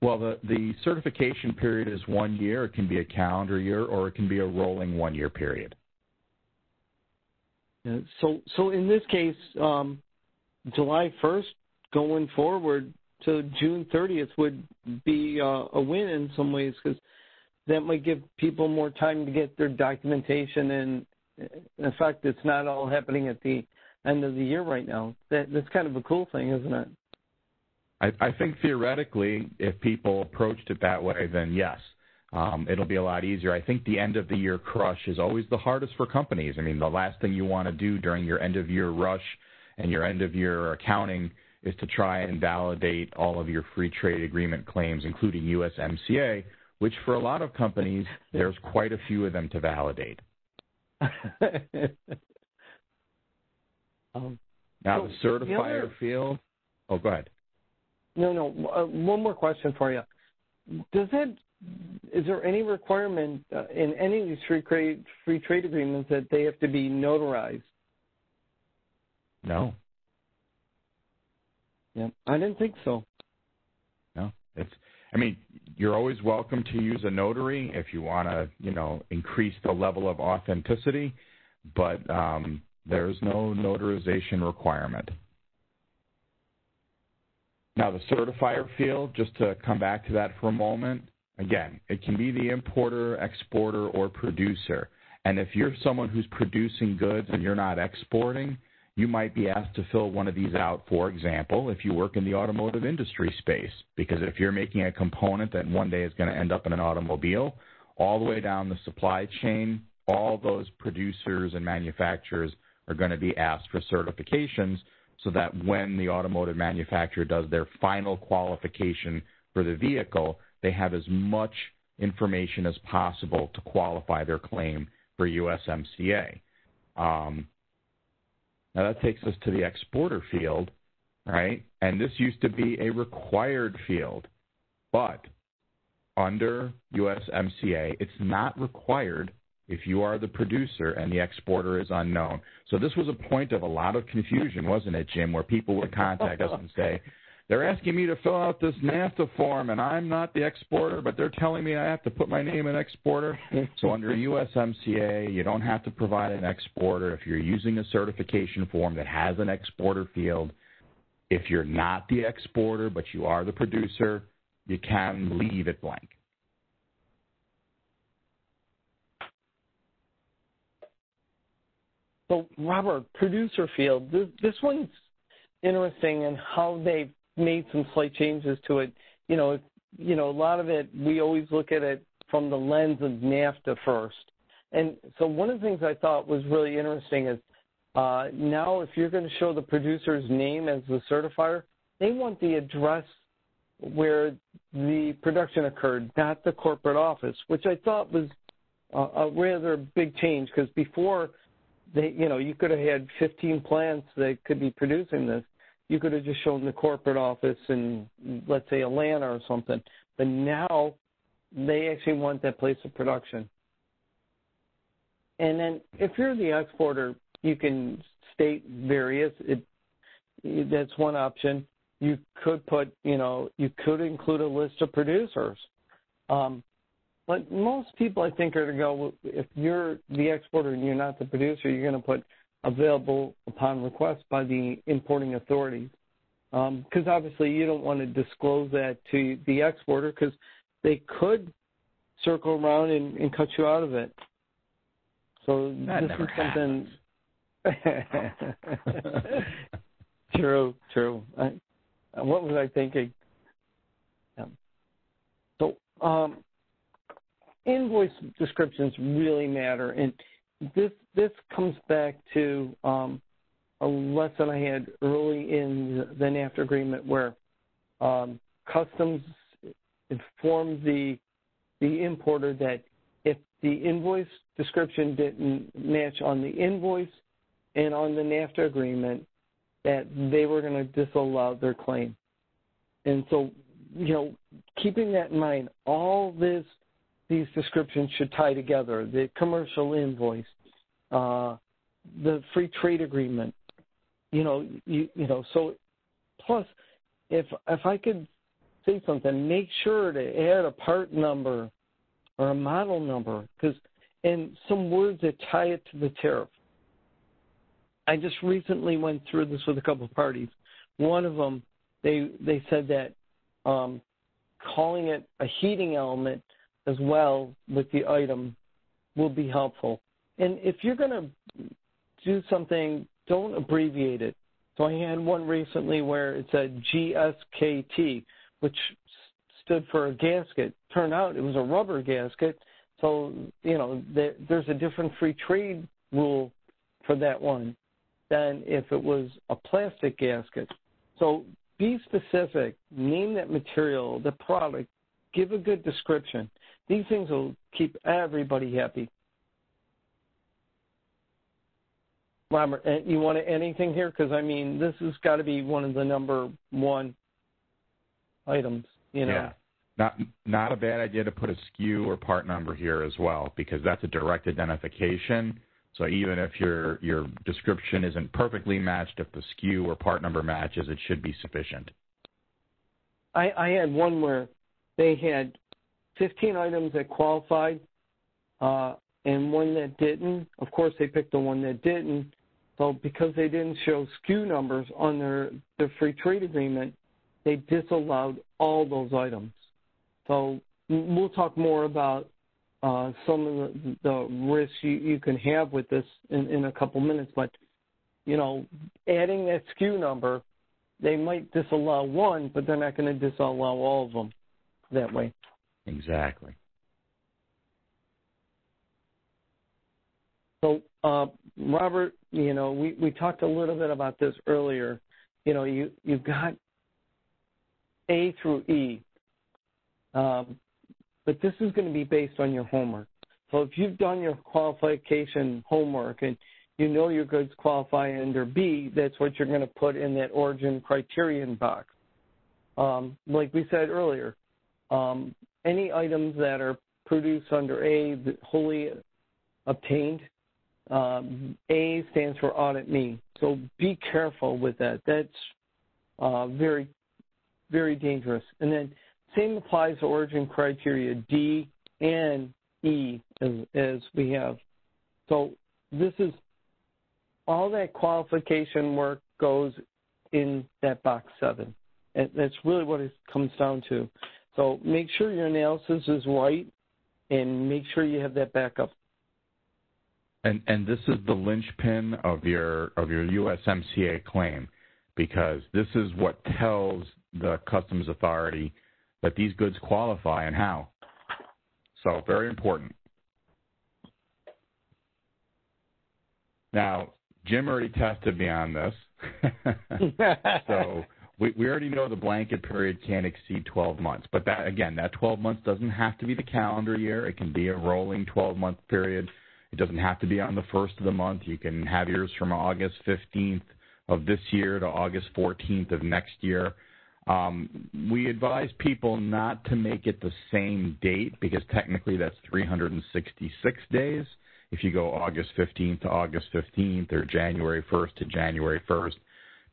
Well, the certification period is 1 year. It can be a calendar year, or it can be a rolling 1 year period. So in this case, July 1st going forward to June 30th would be a win in some ways, because that might give people more time to get their documentation. And in fact, it's not all happening at the end of the year right now. That's kind of a cool thing, isn't it? I think theoretically, if people approached it that way, then yes, it'll be a lot easier. I think the end of the year crush is always the hardest for companies. I mean, the last thing you want to do during your end of year rush and your end of year accounting is to try and validate all of your free trade agreement claims, including USMCA, which for a lot of companies, there's quite a few of them to validate. Now, the certifier field. Oh, go ahead. No. One more question for you. Is there any requirement in any of these free trade agreements that they have to be notarized? No. Yeah, I didn't think so. No, you're always welcome to use a notary if you want to, increase the level of authenticity, but there's no notarization requirement. Now, the certifier field, just to come back to that for a moment, again, it can be the importer, exporter, or producer. And if you're someone who's producing goods and you're not exporting, you might be asked to fill one of these out, for example, if you work in the automotive industry space. Because if you're making a component that one day is going to end up in an automobile, all the way down the supply chain, all those producers and manufacturers are going to be asked for certifications so that when the automotive manufacturer does their final qualification for the vehicle, they have as much information as possible to qualify their claim for USMCA. Now, that takes us to the exporter field, right? And this used to be a required field. But under USMCA, it's not required if you are the producer and the exporter is unknown. So this was a point of a lot of confusion, wasn't it, Jim, where people would contact us and say, they're asking me to fill out this NAFTA form, and I'm not the exporter, but they're telling me I have to put my name in exporter. So under USMCA, you don't have to provide an exporter if you're using a certification form that has an exporter field. If you're not the exporter, but you are the producer, you can leave it blank. So, Robert, producer field, this one's interesting in how they've made some slight changes to it. A lot of it, we always look at it from the lens of NAFTA first. And so one of the things I thought was really interesting is now if you're going to show the producer's name as the certifier, they want the address where the production occurred, not the corporate office, which I thought was a rather big change because before, you could have had 15 plants that could be producing this. You could have just shown the corporate office in, let's say, Atlanta or something. But now they actually want that place of production. And then if you're the exporter, you can state various. That's one option. You could put, you could include a list of producers. But most people, I think, are going to go, if you're the exporter and you're not the producer, you're going to put available upon request by the importing authorities. Because obviously you don't want to disclose that to the exporter because they could circle around and cut you out of it. So that this never is something. True. What was I thinking? Yeah. So invoice descriptions really matter, and this comes back to a lesson I had early in the NAFTA agreement where customs informed the importer that if the invoice description didn't match on the invoice and on the NAFTA agreement, that they were going to disallow their claim. And so, keeping that in mind, all these descriptions should tie together. The commercial invoice, the free trade agreement, So, plus, if I could say something, make sure to add a part number or a model number, and some words that tie it to the tariff. I just recently went through this with a couple of parties. One of them, they said that calling it a heating element as well with the item will be helpful. And if you're going to do something, don't abbreviate it. So I had one recently where it said GSKT, which stood for a gasket. Turned out it was a rubber gasket. So, there's a different free trade rule for that one than if it was a plastic gasket. So be specific, name that material, the product, give a good description. These things will keep everybody happy. Robert, you want to add anything here? Because, I mean, this has got to be one of the number one items, you know. Yeah. Not a bad idea to put a SKU or part number here as well, because that's a direct identification. So even if your description isn't perfectly matched, if the SKU or part number matches, it should be sufficient. I had one where they had 15 items that qualified and one that didn't. Of course, they picked the one that didn't. So because they didn't show SKU numbers on their free trade agreement, they disallowed all those items. So we'll talk more about some of the risks you can have with this in a couple minutes. But, you know, adding that SKU number, they might disallow one, but they're not going to disallow all of them that way. Exactly. So, Robert, you know, we talked a little bit about this earlier. You know, you've got A through E, but this is going to be based on your homework. So if you've done your qualification homework and you know your goods qualify under B, that's what you're going to put in that origin criterion box. Like we said earlier, any items that are produced under A, wholly obtained, A stands for audit me. So be careful with that. That's very, very dangerous. And then same applies to origin criteria D and E as we have. So this is all that qualification work goes in that box 7. And that's really what it comes down to. So make sure your analysis is right and make sure you have that backup. And this is the linchpin of your USMCA claim, because this is what tells the customs authority that these goods qualify and how. So very important. Now, Jim already tested me on this. So we already know the blanket period can't exceed 12 months. But that, again, that 12 months doesn't have to be the calendar year. It can be a rolling 12-month period. It doesn't have to be on the first of the month. You can have yours from August 15th of this year to August 14th of next year. We advise people not to make it the same date, because technically that's 366 days. If you go August 15th to August 15th or January 1st to January 1st,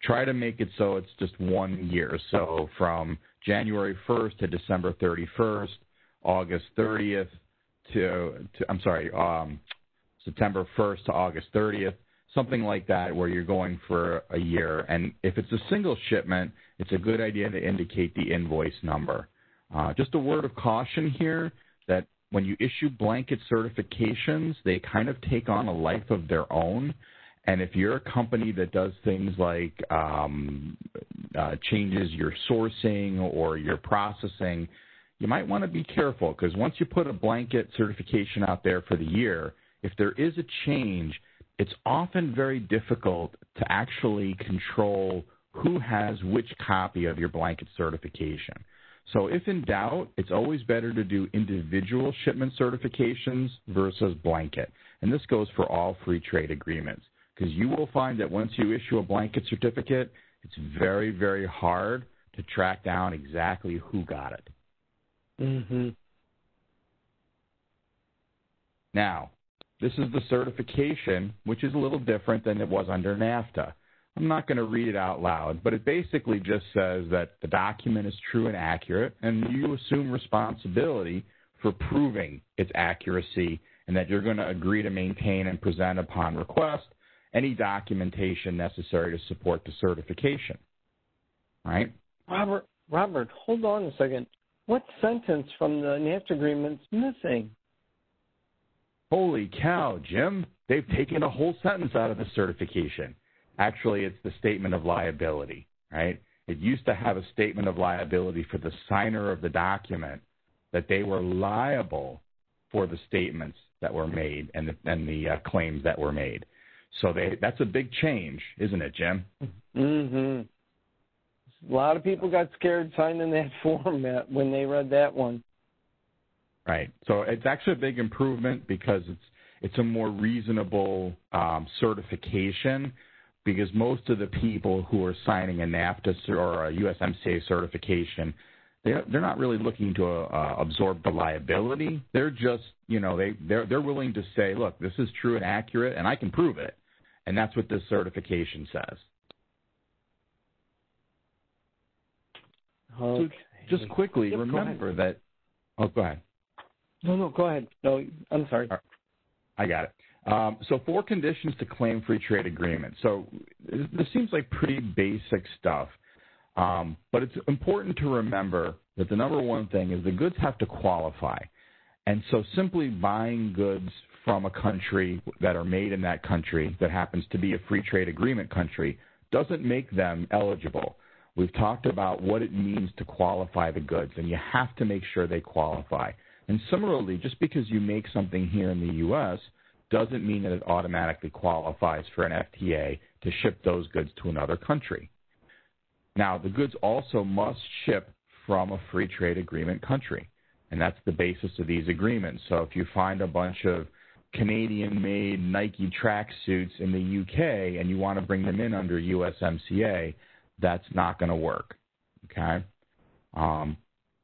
try to make it so it's just 1 year. So from January 1st to December 31st, August 30th September 1st to August 30th, something like that, where you're going for a year. And if it's a single shipment, it's a good idea to indicate the invoice number. Just a word of caution here that when you issue blanket certifications, they kind of take on a life of their own. And if you're a company that does things like changes your sourcing or your processing, you might want to be careful, because once you put a blanket certification out there for the year, if there is a change, it's often very difficult to actually control who has which copy of your blanket certification. So if in doubt, it's always better to do individual shipment certifications versus blanket. And this goes for all free trade agreements, because you will find that once you issue a blanket certificate, it's very, very hard to track down exactly who got it. Mm-hmm. Now, this is the certification, which is a little different than it was under NAFTA. I'm not going to read it out loud, but it basically just says that the document is true and accurate, and you assume responsibility for proving its accuracy, and that you're going to agree to maintain and present upon request any documentation necessary to support the certification. All right? Robert, hold on a second. What sentence from the NAFTA agreement's missing? Holy cow, Jim. They've taken a whole sentence out of the certification. Actually, it's the statement of liability, right? It used to have a statement of liability for the signer of the document, that they were liable for the statements that were made and the claims that were made. So that's a big change, isn't it, Jim? Mm-hmm. A lot of people got scared signing that form when they read that one. Right. So it's actually a big improvement, because it's a more reasonable certification, because most of the people who are signing a NAFTA or a USMCA certification, they're not really looking to absorb the liability. They're just, they're willing to say, look, this is true and accurate, and I can prove it. And that's what this certification says. Okay. So just quickly, remember that. Oh, go ahead. No, go ahead. No, I'm sorry. I got it. So 4 conditions to claim free trade agreement. So this seems like pretty basic stuff, but it's important to remember that the number one thing is the goods have to qualify. And so simply buying goods from a country that are made in that country that happens to be a free trade agreement country doesn't make them eligible. We've talked about what it means to qualify the goods, and you have to make sure they qualify. And similarly, just because you make something here in the U.S. doesn't mean that it automatically qualifies for an FTA to ship those goods to another country. Now, the goods also must ship from a free trade agreement country, and that's the basis of these agreements. So if you find a bunch of Canadian-made Nike tracksuits in the UK and you want to bring them in under USMCA, that's not going to work, okay?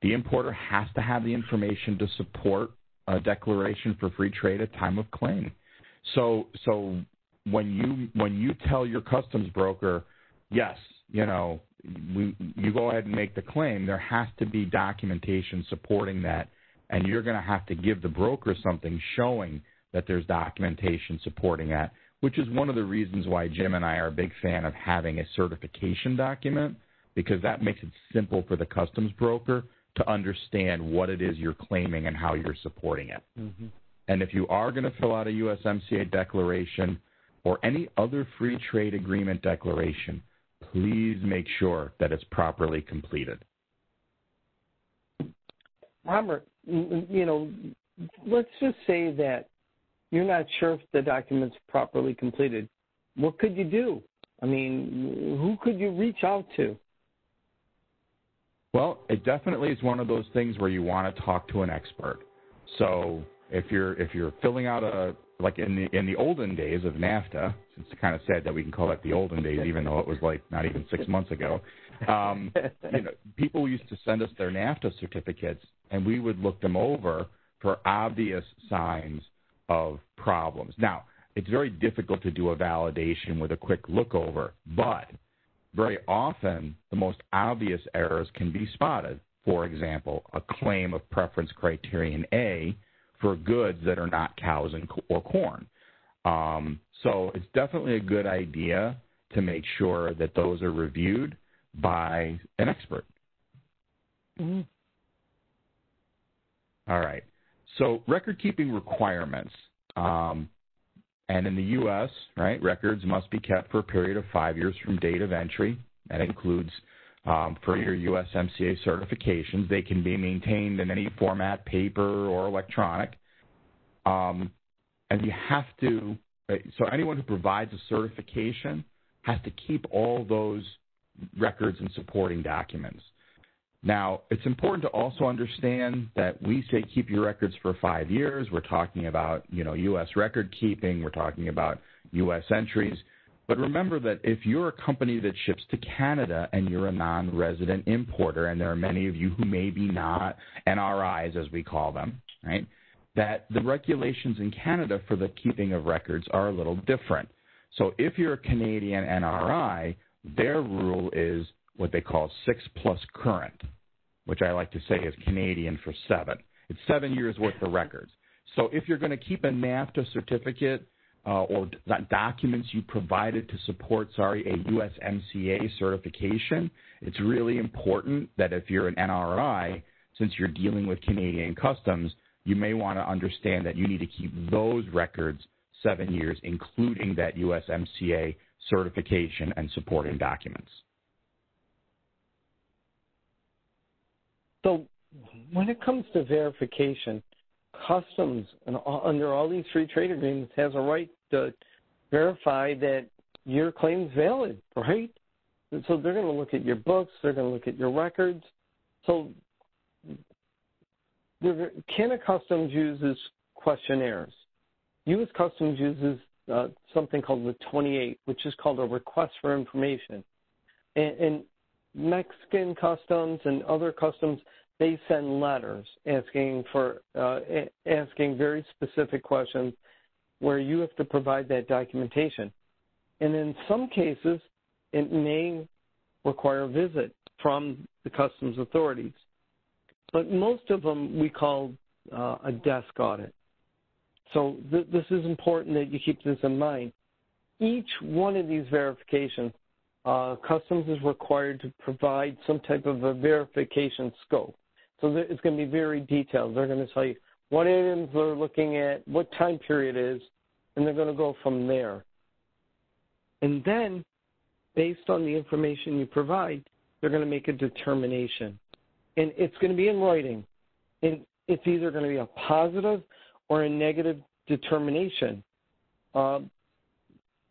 The importer has to have the information to support a declaration for free trade at time of claim. So when you tell your customs broker, yes, you go ahead and make the claim, there has to be documentation supporting that, and you're going to have to give the broker something showing that there's documentation supporting that, which is one of the reasons why Jim and I are a big fan of having a certification document, because that makes it simple for the customs broker to understand what it is you're claiming and how you're supporting it. Mm-hmm. And if you are going to fill out a USMCA declaration or any other free trade agreement declaration, please make sure that it's properly completed. Robert, let's just say that you're not sure if the document's properly completed. What could you do? I mean, who could you reach out to? Well, it definitely is one of those things where you want to talk to an expert. So if you're filling out like in the olden days of NAFTA, it's kind of sad that we can call it the olden days, even though it was like not even 6 months ago. People used to send us their NAFTA certificates, and we would look them over for obvious signs of problems. Now, it's very difficult to do a validation with a quick look over, but very often the most obvious errors can be spotted. For example, a claim of preference criterion A for goods that are not cows or corn. So it's definitely a good idea to make sure that those are reviewed by an expert. Mm-hmm. All right. So record-keeping requirements. And in the U.S., right, records must be kept for a period of 5 years from date of entry. That includes for your USMCA certifications. They can be maintained in any format, paper or electronic. And you have to, so anyone who provides a certification has to keep all those records and supporting documents. Now, it's important to also understand that we say keep your records for 5 years. We're talking about, U.S. record keeping. We're talking about U.S. entries. But remember that if you're a company that ships to Canada and you're a non-resident importer, and there are many of you who may be not NRIs, as we call them, right, that the regulations in Canada for the keeping of records are a little different. So if you're a Canadian NRI, their rule is what they call 6+ current, which I like to say is Canadian for 7. It's 7 years worth of records. So if you're going to keep a NAFTA certificate or documents you provided to support, a USMCA certification, it's really important that if you're an NRI, since you're dealing with Canadian customs, you may want to understand that you need to keep those records 7 years, including that USMCA certification and supporting documents. So when it comes to verification, customs, under all these free trade agreements, has a right to verify that your claim is valid, right? And so they're going to look at your books, they're going to look at your records. So Canada Customs uses questionnaires. U.S. Customs uses something called the 28, which is called a request for information. And Mexican customs and other customs, they send letters asking very specific questions where you have to provide that documentation. And in some cases, it may require a visit from the customs authorities. But most of them we call a desk audit. So this is important that you keep this in mind. Each one of these verifications, Customs is required to provide some type of a verification scope. So it's going to be very detailed. They're going to tell you what items they're looking at, what time period it is, and they're going to go from there. And then, based on the information you provide, they're going to make a determination. And it's going to be in writing. And it's either going to be a positive or a negative determination.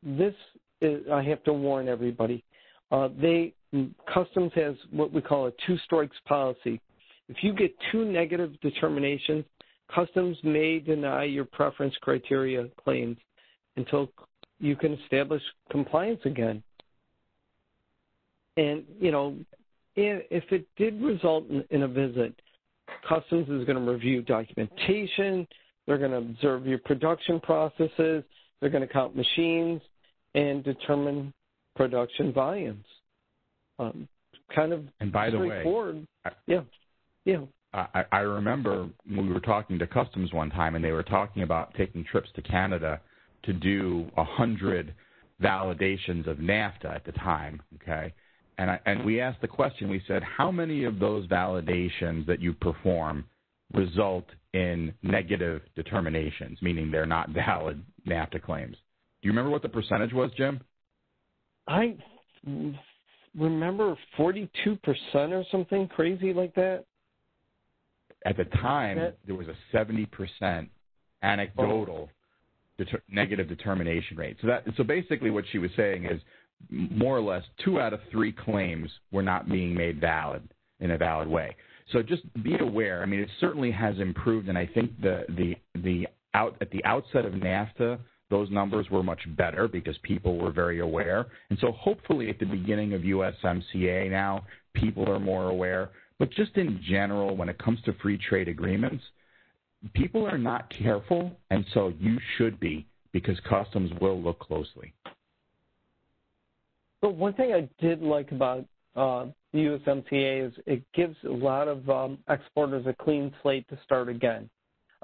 This is, I have to warn everybody, Customs has what we call a two strikes policy. If you get two negative determinations, Customs may deny your preference criteria claims until you can establish compliance again. And, you know, if it did result in a visit, Customs is going to review documentation, they're going to observe your production processes, they're going to count machines, and determine production volumes. Kind of and by the straightforward. way, yeah. I remember we were talking to Customs one time, and they were talking about taking trips to Canada to do 100 validations of NAFTA at the time, okay? And we asked the question, we said, how many of those validations that you perform result in negative determinations, meaning they're not valid NAFTA claims? Do you remember what the percentage was, Jim? I remember 42% or something crazy like that. At the time, there was a 70% anecdotal negative determination rate. So basically what she was saying is more or less 2 out of 3 claims were not being made valid in a valid way. So just be aware. I mean, it certainly has improved, and I think at the outset of NAFTA, those numbers were much better because people were very aware. And so hopefully at the beginning of USMCA now, people are more aware. But just in general, when it comes to free trade agreements, people are not careful, and so you should be, because Customs will look closely. But one thing I did like about the USMCA is it gives a lot of exporters a clean slate to start again.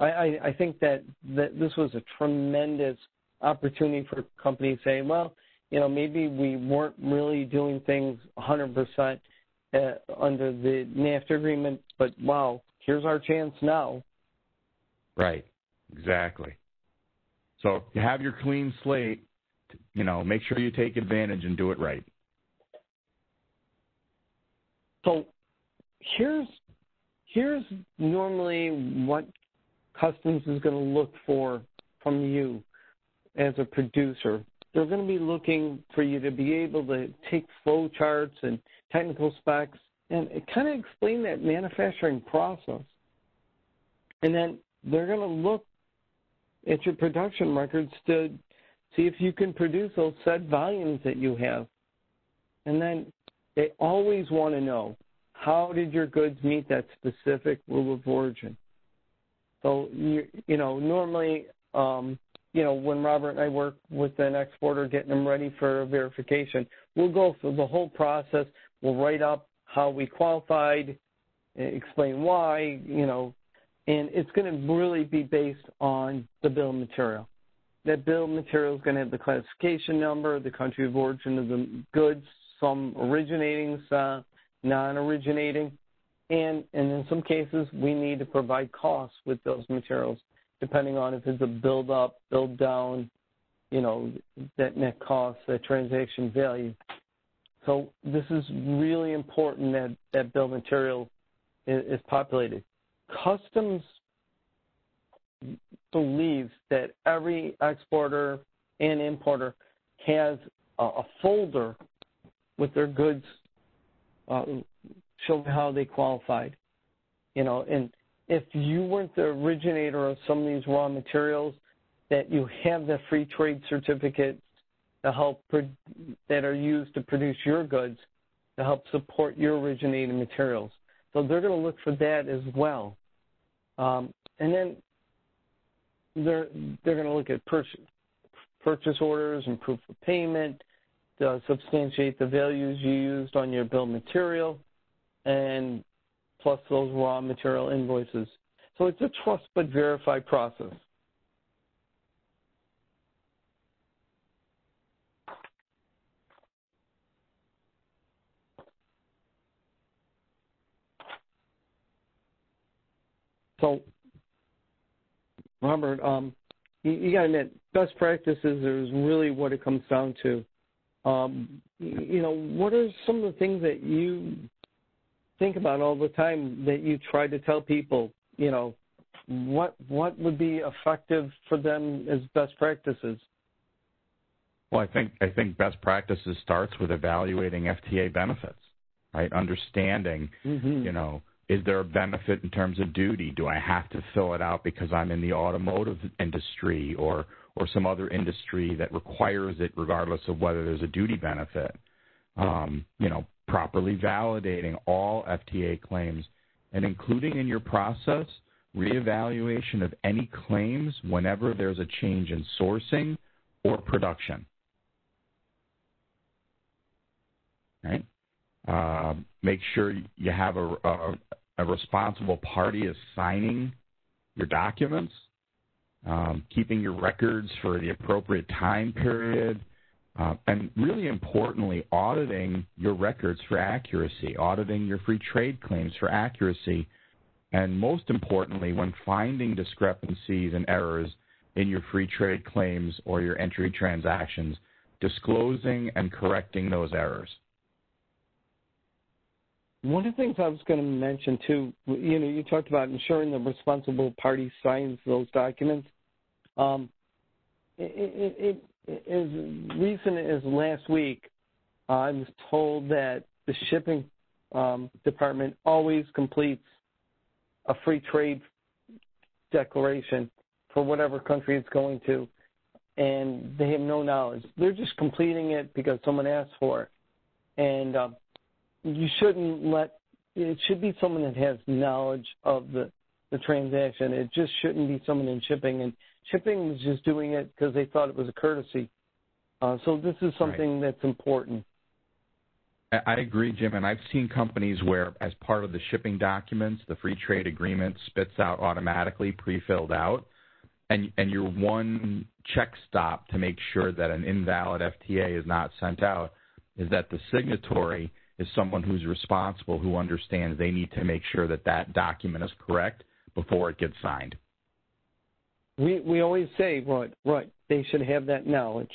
I think that this was a tremendous opportunity for companies saying, well, you know, maybe we weren't really doing things 100% under the NAFTA agreement, but wow, here's our chance now. Right, exactly. So you have your clean slate, you know, make sure you take advantage and do it right. So here's normally what Customs is going to look for from you as a producer. They're going to be looking for you to be able to take flow charts and technical specs and kind of explain that manufacturing process. And then they're going to look at your production records to see if you can produce those set volumes that you have. And then they always want to know, how did your goods meet that specific rule of origin? So, you know, normally, you know, when Robert and I work with an exporter getting them ready for a verification, we'll go through the whole process. We'll write up how we qualified, explain why, you know, and it's going to really be based on the bill of material. That bill of material is going to have the classification number, the country of origin of the goods, some originating, some non-originating, and in some cases we need to provide costs with those materials, depending on if it's a build up, build down, you know, that net cost, that transaction value. So this is really important that bill of material is populated. Customs believes that every exporter and importer has a folder with their goods showing how they qualified. You know, and if you weren't the originator of some of these raw materials, that you have the free trade certificates to help that are used to produce your goods to help support your originating materials. So they're going to look for that as well. And then they're going to look at purchase orders and proof of payment to substantiate the values you used on your bill of material, and plus those raw material invoices. So it's a trust but verify process. So, Robert, you got to admit, best practices is really what it comes down to. What are some of the things that you think about all the time that you try to tell people, what would be effective for them as best practices? Well, I think best practices starts with evaluating FTA benefits, right? Understanding, is there a benefit in terms of duty? Do I have to fill it out because I'm in the automotive industry or some other industry that requires it regardless of whether there's a duty benefit? Properly validating all FTA claims and including in your process reevaluation of any claims whenever there's a change in sourcing or production. Right? Make sure you have a responsible party is signing your documents, keeping your records for the appropriate time period, and really importantly, auditing your records for accuracy, auditing your free trade claims for accuracy, and most importantly, when finding discrepancies and errors in your free trade claims or your entry transactions, disclosing and correcting those errors. One of the things I was going to mention, too, you talked about ensuring the responsible party signs those documents. As recent as last week, I was told that the shipping department always completes a free trade declaration for whatever country it's going to, and they have no knowledge. They're just completing it because someone asked for it. And you shouldn't it should be someone that has knowledge of the transaction. It just shouldn't be someone in shipping. And shipping was just doing it because they thought it was a courtesy. So this is something that's important. I agree, Jim, and I've seen companies where as part of the shipping documents, the free trade agreement spits out automatically pre-filled out, and your one check stop to make sure that an invalid FTA is not sent out is that the signatory is someone who's responsible, who understands they need to make sure that that document is correct before it gets signed. We always say, right, they should have that knowledge.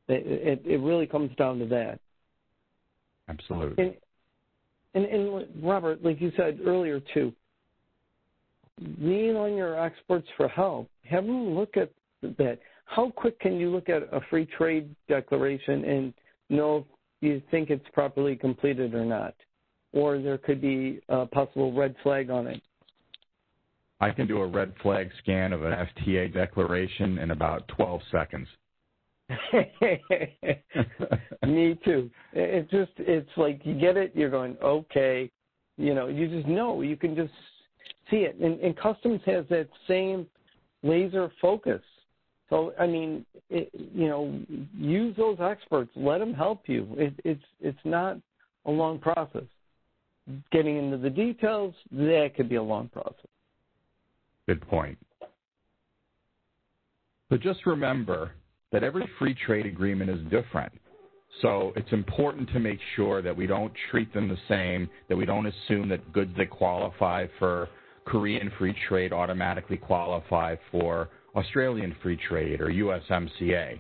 It really comes down to that. Absolutely. And Robert, like you said earlier, too, lean on your experts for help. Have them look at that. How quick can you look at a free trade declaration and know if you think it's properly completed or not? Or there could be a possible red flag on it. I can do a red flag scan of an FTA declaration in about 12 seconds. Me too. It's like you get it, you're going, okay. You just know. You can just see it. And Customs has that same laser focus. So, I mean, use those experts. Let them help you. It's not a long process. Getting into the details, that could be a long process. Good point. So just remember that every free trade agreement is different. So it's important to make sure that we don't treat them the same, that we don't assume that goods that qualify for Korean free trade automatically qualify for Australian free trade or USMCA.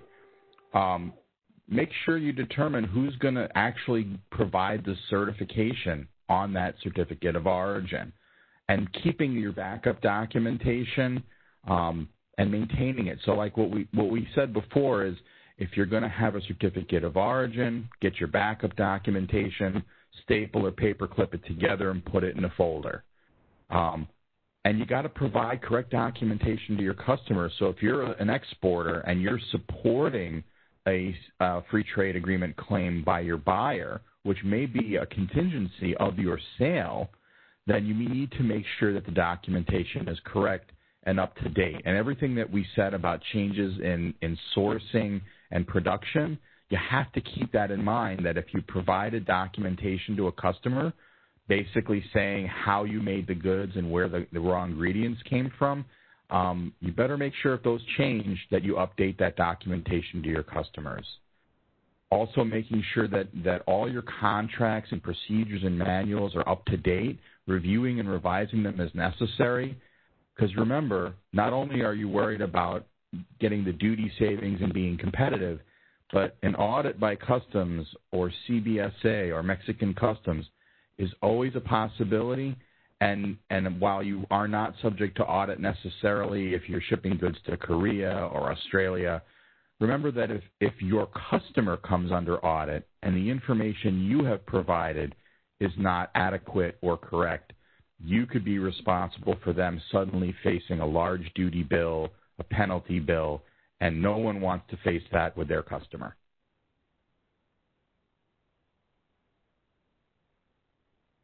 Make sure you determine who's going to actually provide the certification on that certificate of origin, and keeping your backup documentation and maintaining it. So like what we said before is if you're going to have a certificate of origin, get your backup documentation, staple or paper clip it together and put it in a folder. And you got to provide correct documentation to your customer. So if you're an exporter and you're supporting a free trade agreement claim by your buyer, which may be a contingency of your sale, then you need to make sure that the documentation is correct and up to date. And everything that we said about changes in sourcing and production, you have to keep that in mind, that if you provided documentation to a customer, basically saying how you made the goods and where the raw ingredients came from, you better make sure if those change that you update that documentation to your customers. Also making sure that all your contracts and procedures and manuals are up to date, reviewing and revising them as necessary. Because remember, not only are you worried about getting the duty savings and being competitive, but an audit by Customs or CBSA or Mexican Customs is always a possibility, and while you are not subject to audit necessarily if you're shipping goods to Korea or Australia, remember that if your customer comes under audit and the information you have provided is not adequate or correct, you could be responsible for them suddenly facing a large duty bill, a penalty bill, and no one wants to face that with their customer.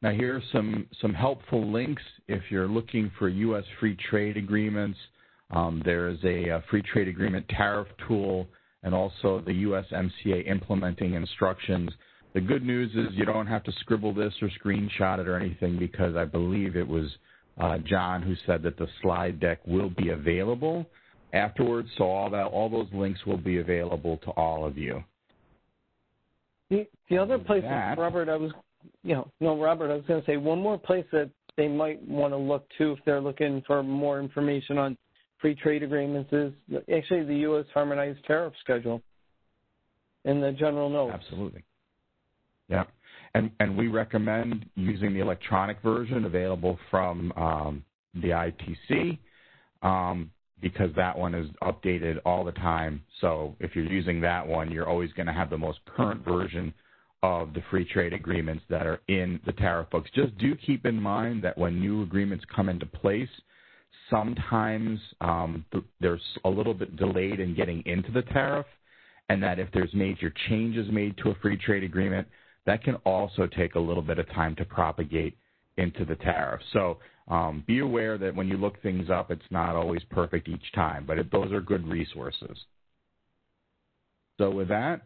Now, here are some helpful links if you're looking for U.S. free trade agreements. There is a free trade agreement tariff tool and also the USMCA implementing instructions. The good news is you don't have to scribble this or screenshot it or anything, because I believe it was John who said that the slide deck will be available afterwards, so all those links will be available to all of you. The other place, Robert, I was going to say one more place that they might want to look to if they're looking for more information on free trade agreements is actually the U.S. Harmonized Tariff Schedule in the general notes. Absolutely. Yeah. And we recommend using the electronic version available from the ITC because that one is updated all the time. So if you're using that one, you're always going to have the most current version of the free trade agreements that are in the tariff books. Just do keep in mind that when new agreements come into place, sometimes there's a little bit delayed in getting into the tariff, and that if there's major changes made to a free trade agreement, that can also take a little bit of time to propagate into the tariff. So be aware that when you look things up, it's not always perfect each time, but those are good resources. So with that,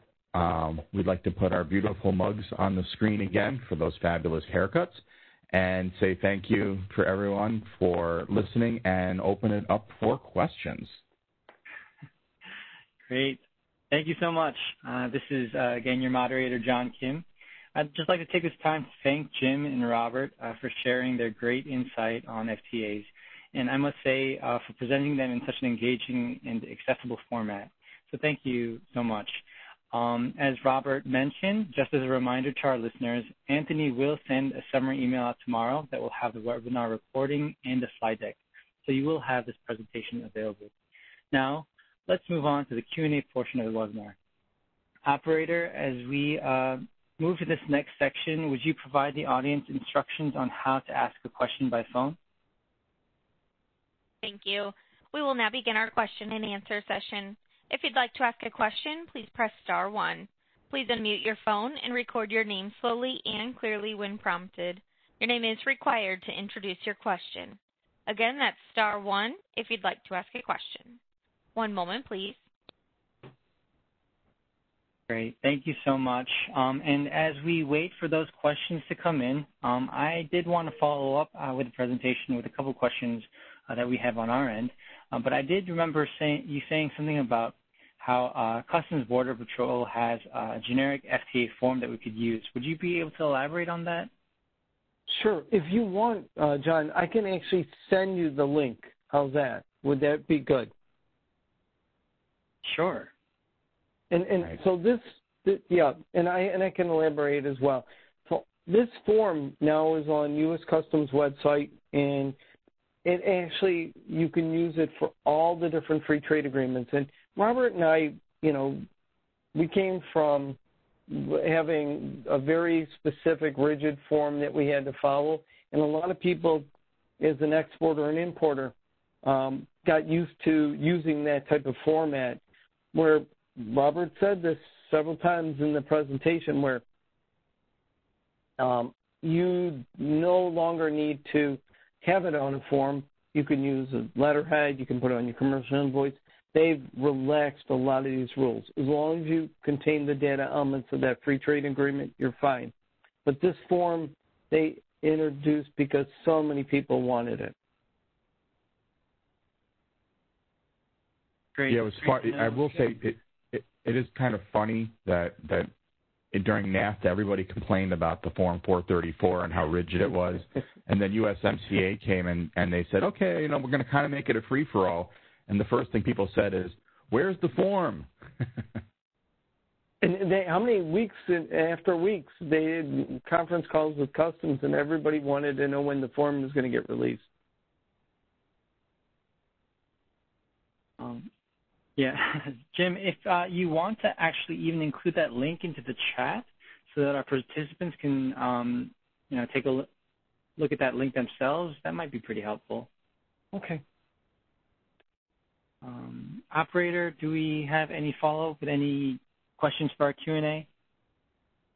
we'd like to put our beautiful mugs on the screen again for those fabulous haircuts and say thank you for everyone for listening and open it up for questions. Great. Thank you so much. This is, again, your moderator, John Kim. I'd just like to take this time to thank Jim and Robert for sharing their great insight on FTAs. And I must say, for presenting them in such an engaging and accessible format. So thank you so much. As Robert mentioned, just as a reminder to our listeners, Anthony will send a summary email out tomorrow that will have the webinar recording and the slide deck. So you will have this presentation available. Now, let's move on to the Q&A portion of the webinar. Operator, as we move to this next section, would you provide the audience instructions on how to ask a question by phone? Thank you. We will now begin our question and answer session. If you'd like to ask a question, please press star 1. Please unmute your phone and record your name slowly and clearly when prompted. Your name is required to introduce your question. Again, that's star 1 if you'd like to ask a question. One moment, please. Great. Thank you so much. And as we wait for those questions to come in, I did want to follow up with the presentation with a couple questions that we have on our end. But I did remember you saying something about how Customs Border Patrol has a generic FTA form that we could use. Would you be able to elaborate on that? Sure. If you want, John, I can actually send you the link. How's that? Would that be good? Sure. And right. So this, yeah, and I can elaborate as well. So this form now is on U.S. Customs website, and it actually, you can use it for all the different free trade agreements. And Robert and I, we came from having a very specific, rigid form that we had to follow, and a lot of people as an exporter and importer, got used to using that type of format, where Robert said this several times in the presentation, where you no longer need to have it on a form. You can use a letterhead. You can put it on your commercial invoice. They've relaxed a lot of these rules. As long as you contain the data elements of that free trade agreement, you're fine. But this form they introduced because so many people wanted it. Great. Yeah, it was fun. I will say it is kind of funny that during NAFTA everybody complained about the Form 434 and how rigid it was, and then USMCA came and they said, okay, we're going to kind of make it a free for all. And the first thing people said is, where's the form? And how many weeks after weeks they had conference calls with customs, and everybody wanted to know when the form was going to get released. Yeah, Jim, if you want to actually even include that link into the chat so that our participants can, take a look at that link themselves, that might be pretty helpful. Okay. Operator, do we have any follow-up with any questions for our Q&A?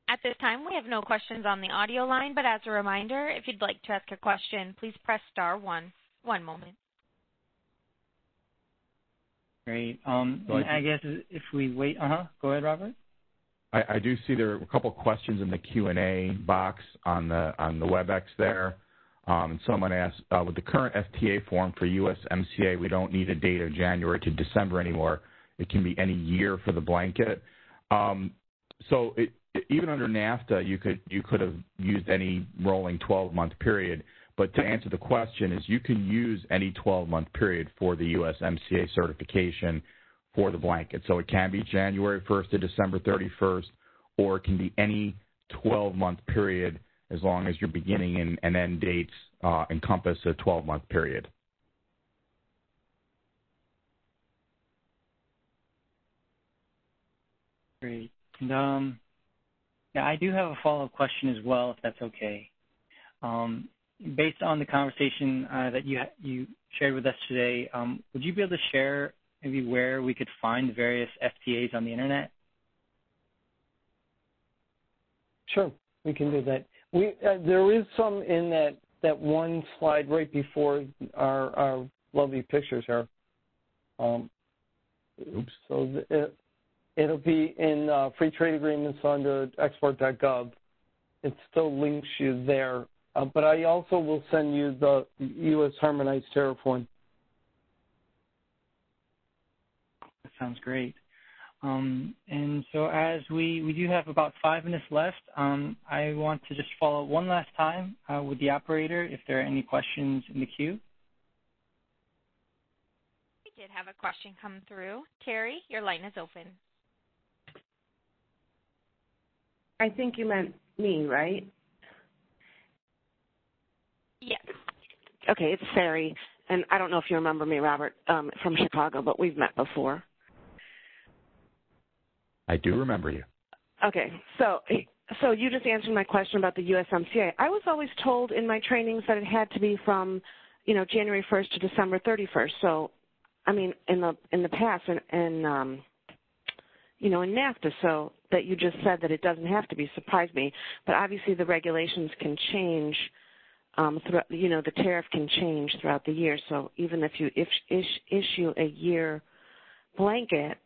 At this time, we have no questions on the audio line, but as a reminder, if you'd like to ask a question, please press star one. One moment. Great. I guess if we wait, go ahead, Robert. I do see there are a couple questions in the Q&A box on the WebEx there. Someone asked, with the current FTA form for USMCA, we don't need a date of January to December anymore. It can be any year for the blanket. So even under NAFTA, you could have used any rolling 12-month period. But to answer the question is you can use any 12-month period for the USMCA certification for the blanket. So it can be January 1st to December 31st, or it can be any 12-month period as long as your beginning and end dates encompass a 12-month period. Great. And, I do have a follow-up question as well, if that's okay. Based on the conversation that you shared with us today, would you be able to share maybe where we could find various FTAs on the Internet? Sure, we can do that. There is some in that one slide right before our lovely pictures here. Oops. So it'll be in Free Trade Agreements under export.gov. It still links you there. But I also will send you the U.S. Harmonized Tariff one. That sounds great. And so as we do have about 5 minutes left, I want to just follow up one last time with the operator if there are any questions in the queue. We did have a question come through. Terry, your line is open. I think you meant me, right? Yes. Okay, it's Sari, and I don't know if you remember me, Robert, from Chicago, but we've met before. I do remember you. Okay, so you just answered my question about the USMCA. I was always told in my trainings that it had to be from, January 1st to December 31st. So, I mean, in the past, in NAFTA, so that you just said that it doesn't have to be surprised me. But obviously the regulations can change. The tariff can change throughout the year. So even if you issue a year blanket,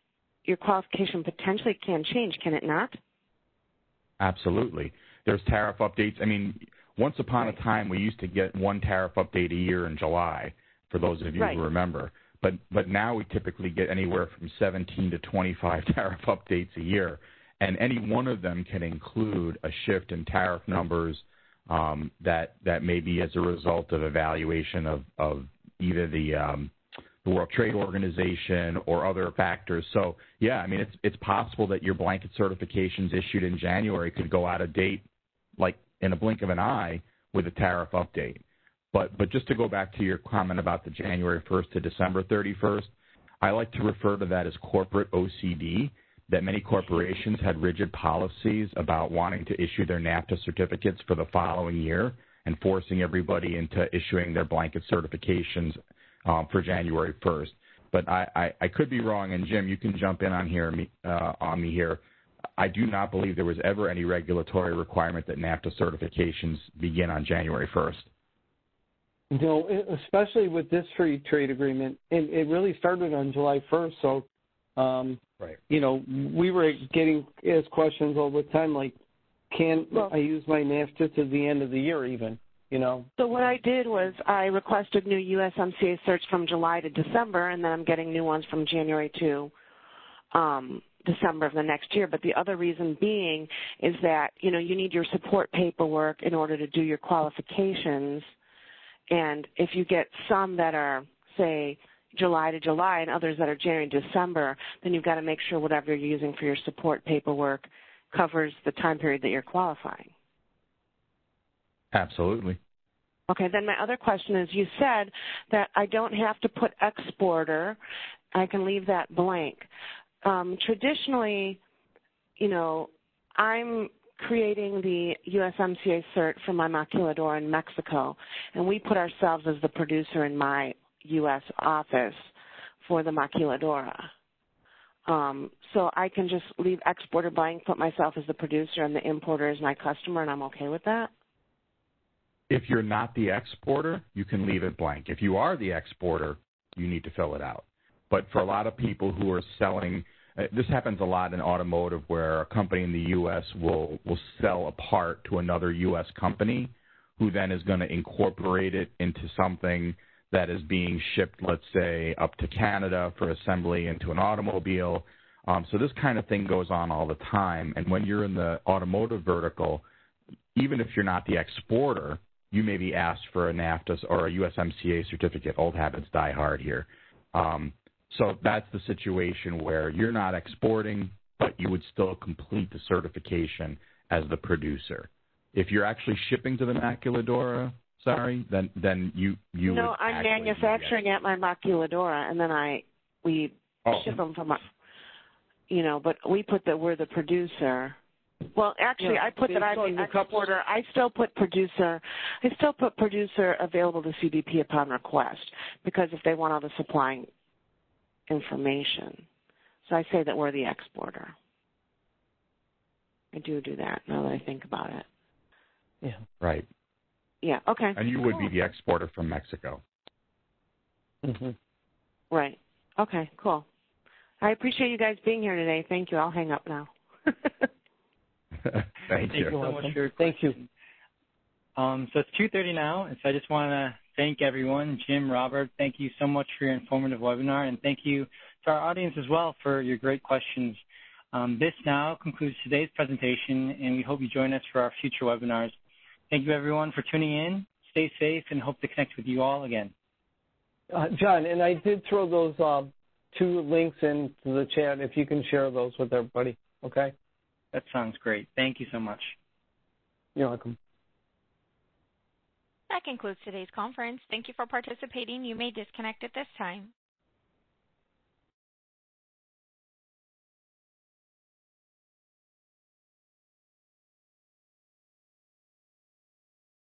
your qualification potentially can change, can it not? Absolutely. There's tariff updates. I mean, once upon a time, we used to get one tariff update a year in July, for those of you who remember. But now we typically get anywhere from 17 to 25 tariff updates a year. And any one of them can include a shift in tariff numbers that may be as a result of evaluation of either the World Trade Organization or other factors. So, yeah, I mean, it's possible that your blanket certifications issued in January could go out of date, like in a blink of an eye, with a tariff update. But just to go back to your comment about the January 1st to December 31st, I like to refer to that as corporate OCD, that many corporations had rigid policies about wanting to issue their NAFTA certificates for the following year. and forcing everybody into issuing their blanket certifications for January 1st. But I could be wrong, and Jim, you can jump in on me here. I do not believe there was ever any regulatory requirement that NAFTA certifications begin on January 1st. No, especially with this free trade agreement, and it really started on July 1st. So, right. We were getting asked questions all the time, like, can I use my NAFTA to the end of the year even? So what I did was I requested new USMCA certs from July to December, and then I'm getting new ones from January to December of the next year. But the other reason being is that, you need your support paperwork in order to do your qualifications. And if you get some that are, say, July to July and others that are January to December, then you've got to make sure whatever you're using for your support paperwork covers the time period that you're qualifying. Absolutely. Okay, then my other question is, you said that I don't have to put exporter. I can leave that blank. Traditionally, I'm creating the USMCA cert for my maquiladora in Mexico, and we put ourselves as the producer in my U.S. office for the maquiladora. So I can just leave exporter blank, put myself as the producer, and the importer is my customer, and I'm okay with that? If you're not the exporter, you can leave it blank. If you are the exporter, you need to fill it out. But for a lot of people who are selling, this happens a lot in automotive, where a company in the U.S. will sell a part to another U.S. company who then is going to incorporate it into something that is being shipped, let's say, up to Canada for assembly into an automobile. So this kind of thing goes on all the time. And when you're in the automotive vertical, even if you're not the exporter, you may be asked for a NAFTA or a USMCA certificate. Old habits die hard here. So that's the situation where you're not exporting, but you would still complete the certification as the producer. If you're actually shipping to the maquiladora, then you No, I'm manufacturing at my maquiladora, and then we ship them from but we put that we're the producer. Well, actually, I put that I'm the exporter. I still put producer available to CBP upon request, because if they want all the supplying information. So I say that we're the exporter. I do that now that I think about it. Yeah. Right. Yeah, okay. And you would be the exporter from Mexico. Mm-hmm. Right. Okay, cool. I appreciate you guys being here today. Thank you. I'll hang up now. Thank you. Thank you so much for your question. Thank you. So it's 2:30 now, and so I just want to thank everyone. Jim, Robert, thank you so much for your informative webinar, and thank you to our audience as well for your great questions. This now concludes today's presentation, and we hope you join us for our future webinars. Thank you, everyone, for tuning in. Stay safe, and hope to connect with you all again. John, and I did throw those 2 links into the chat. If you can share those with everybody, okay? That sounds great. Thank you so much. You're welcome. That concludes today's conference. Thank you for participating. You may disconnect at this time.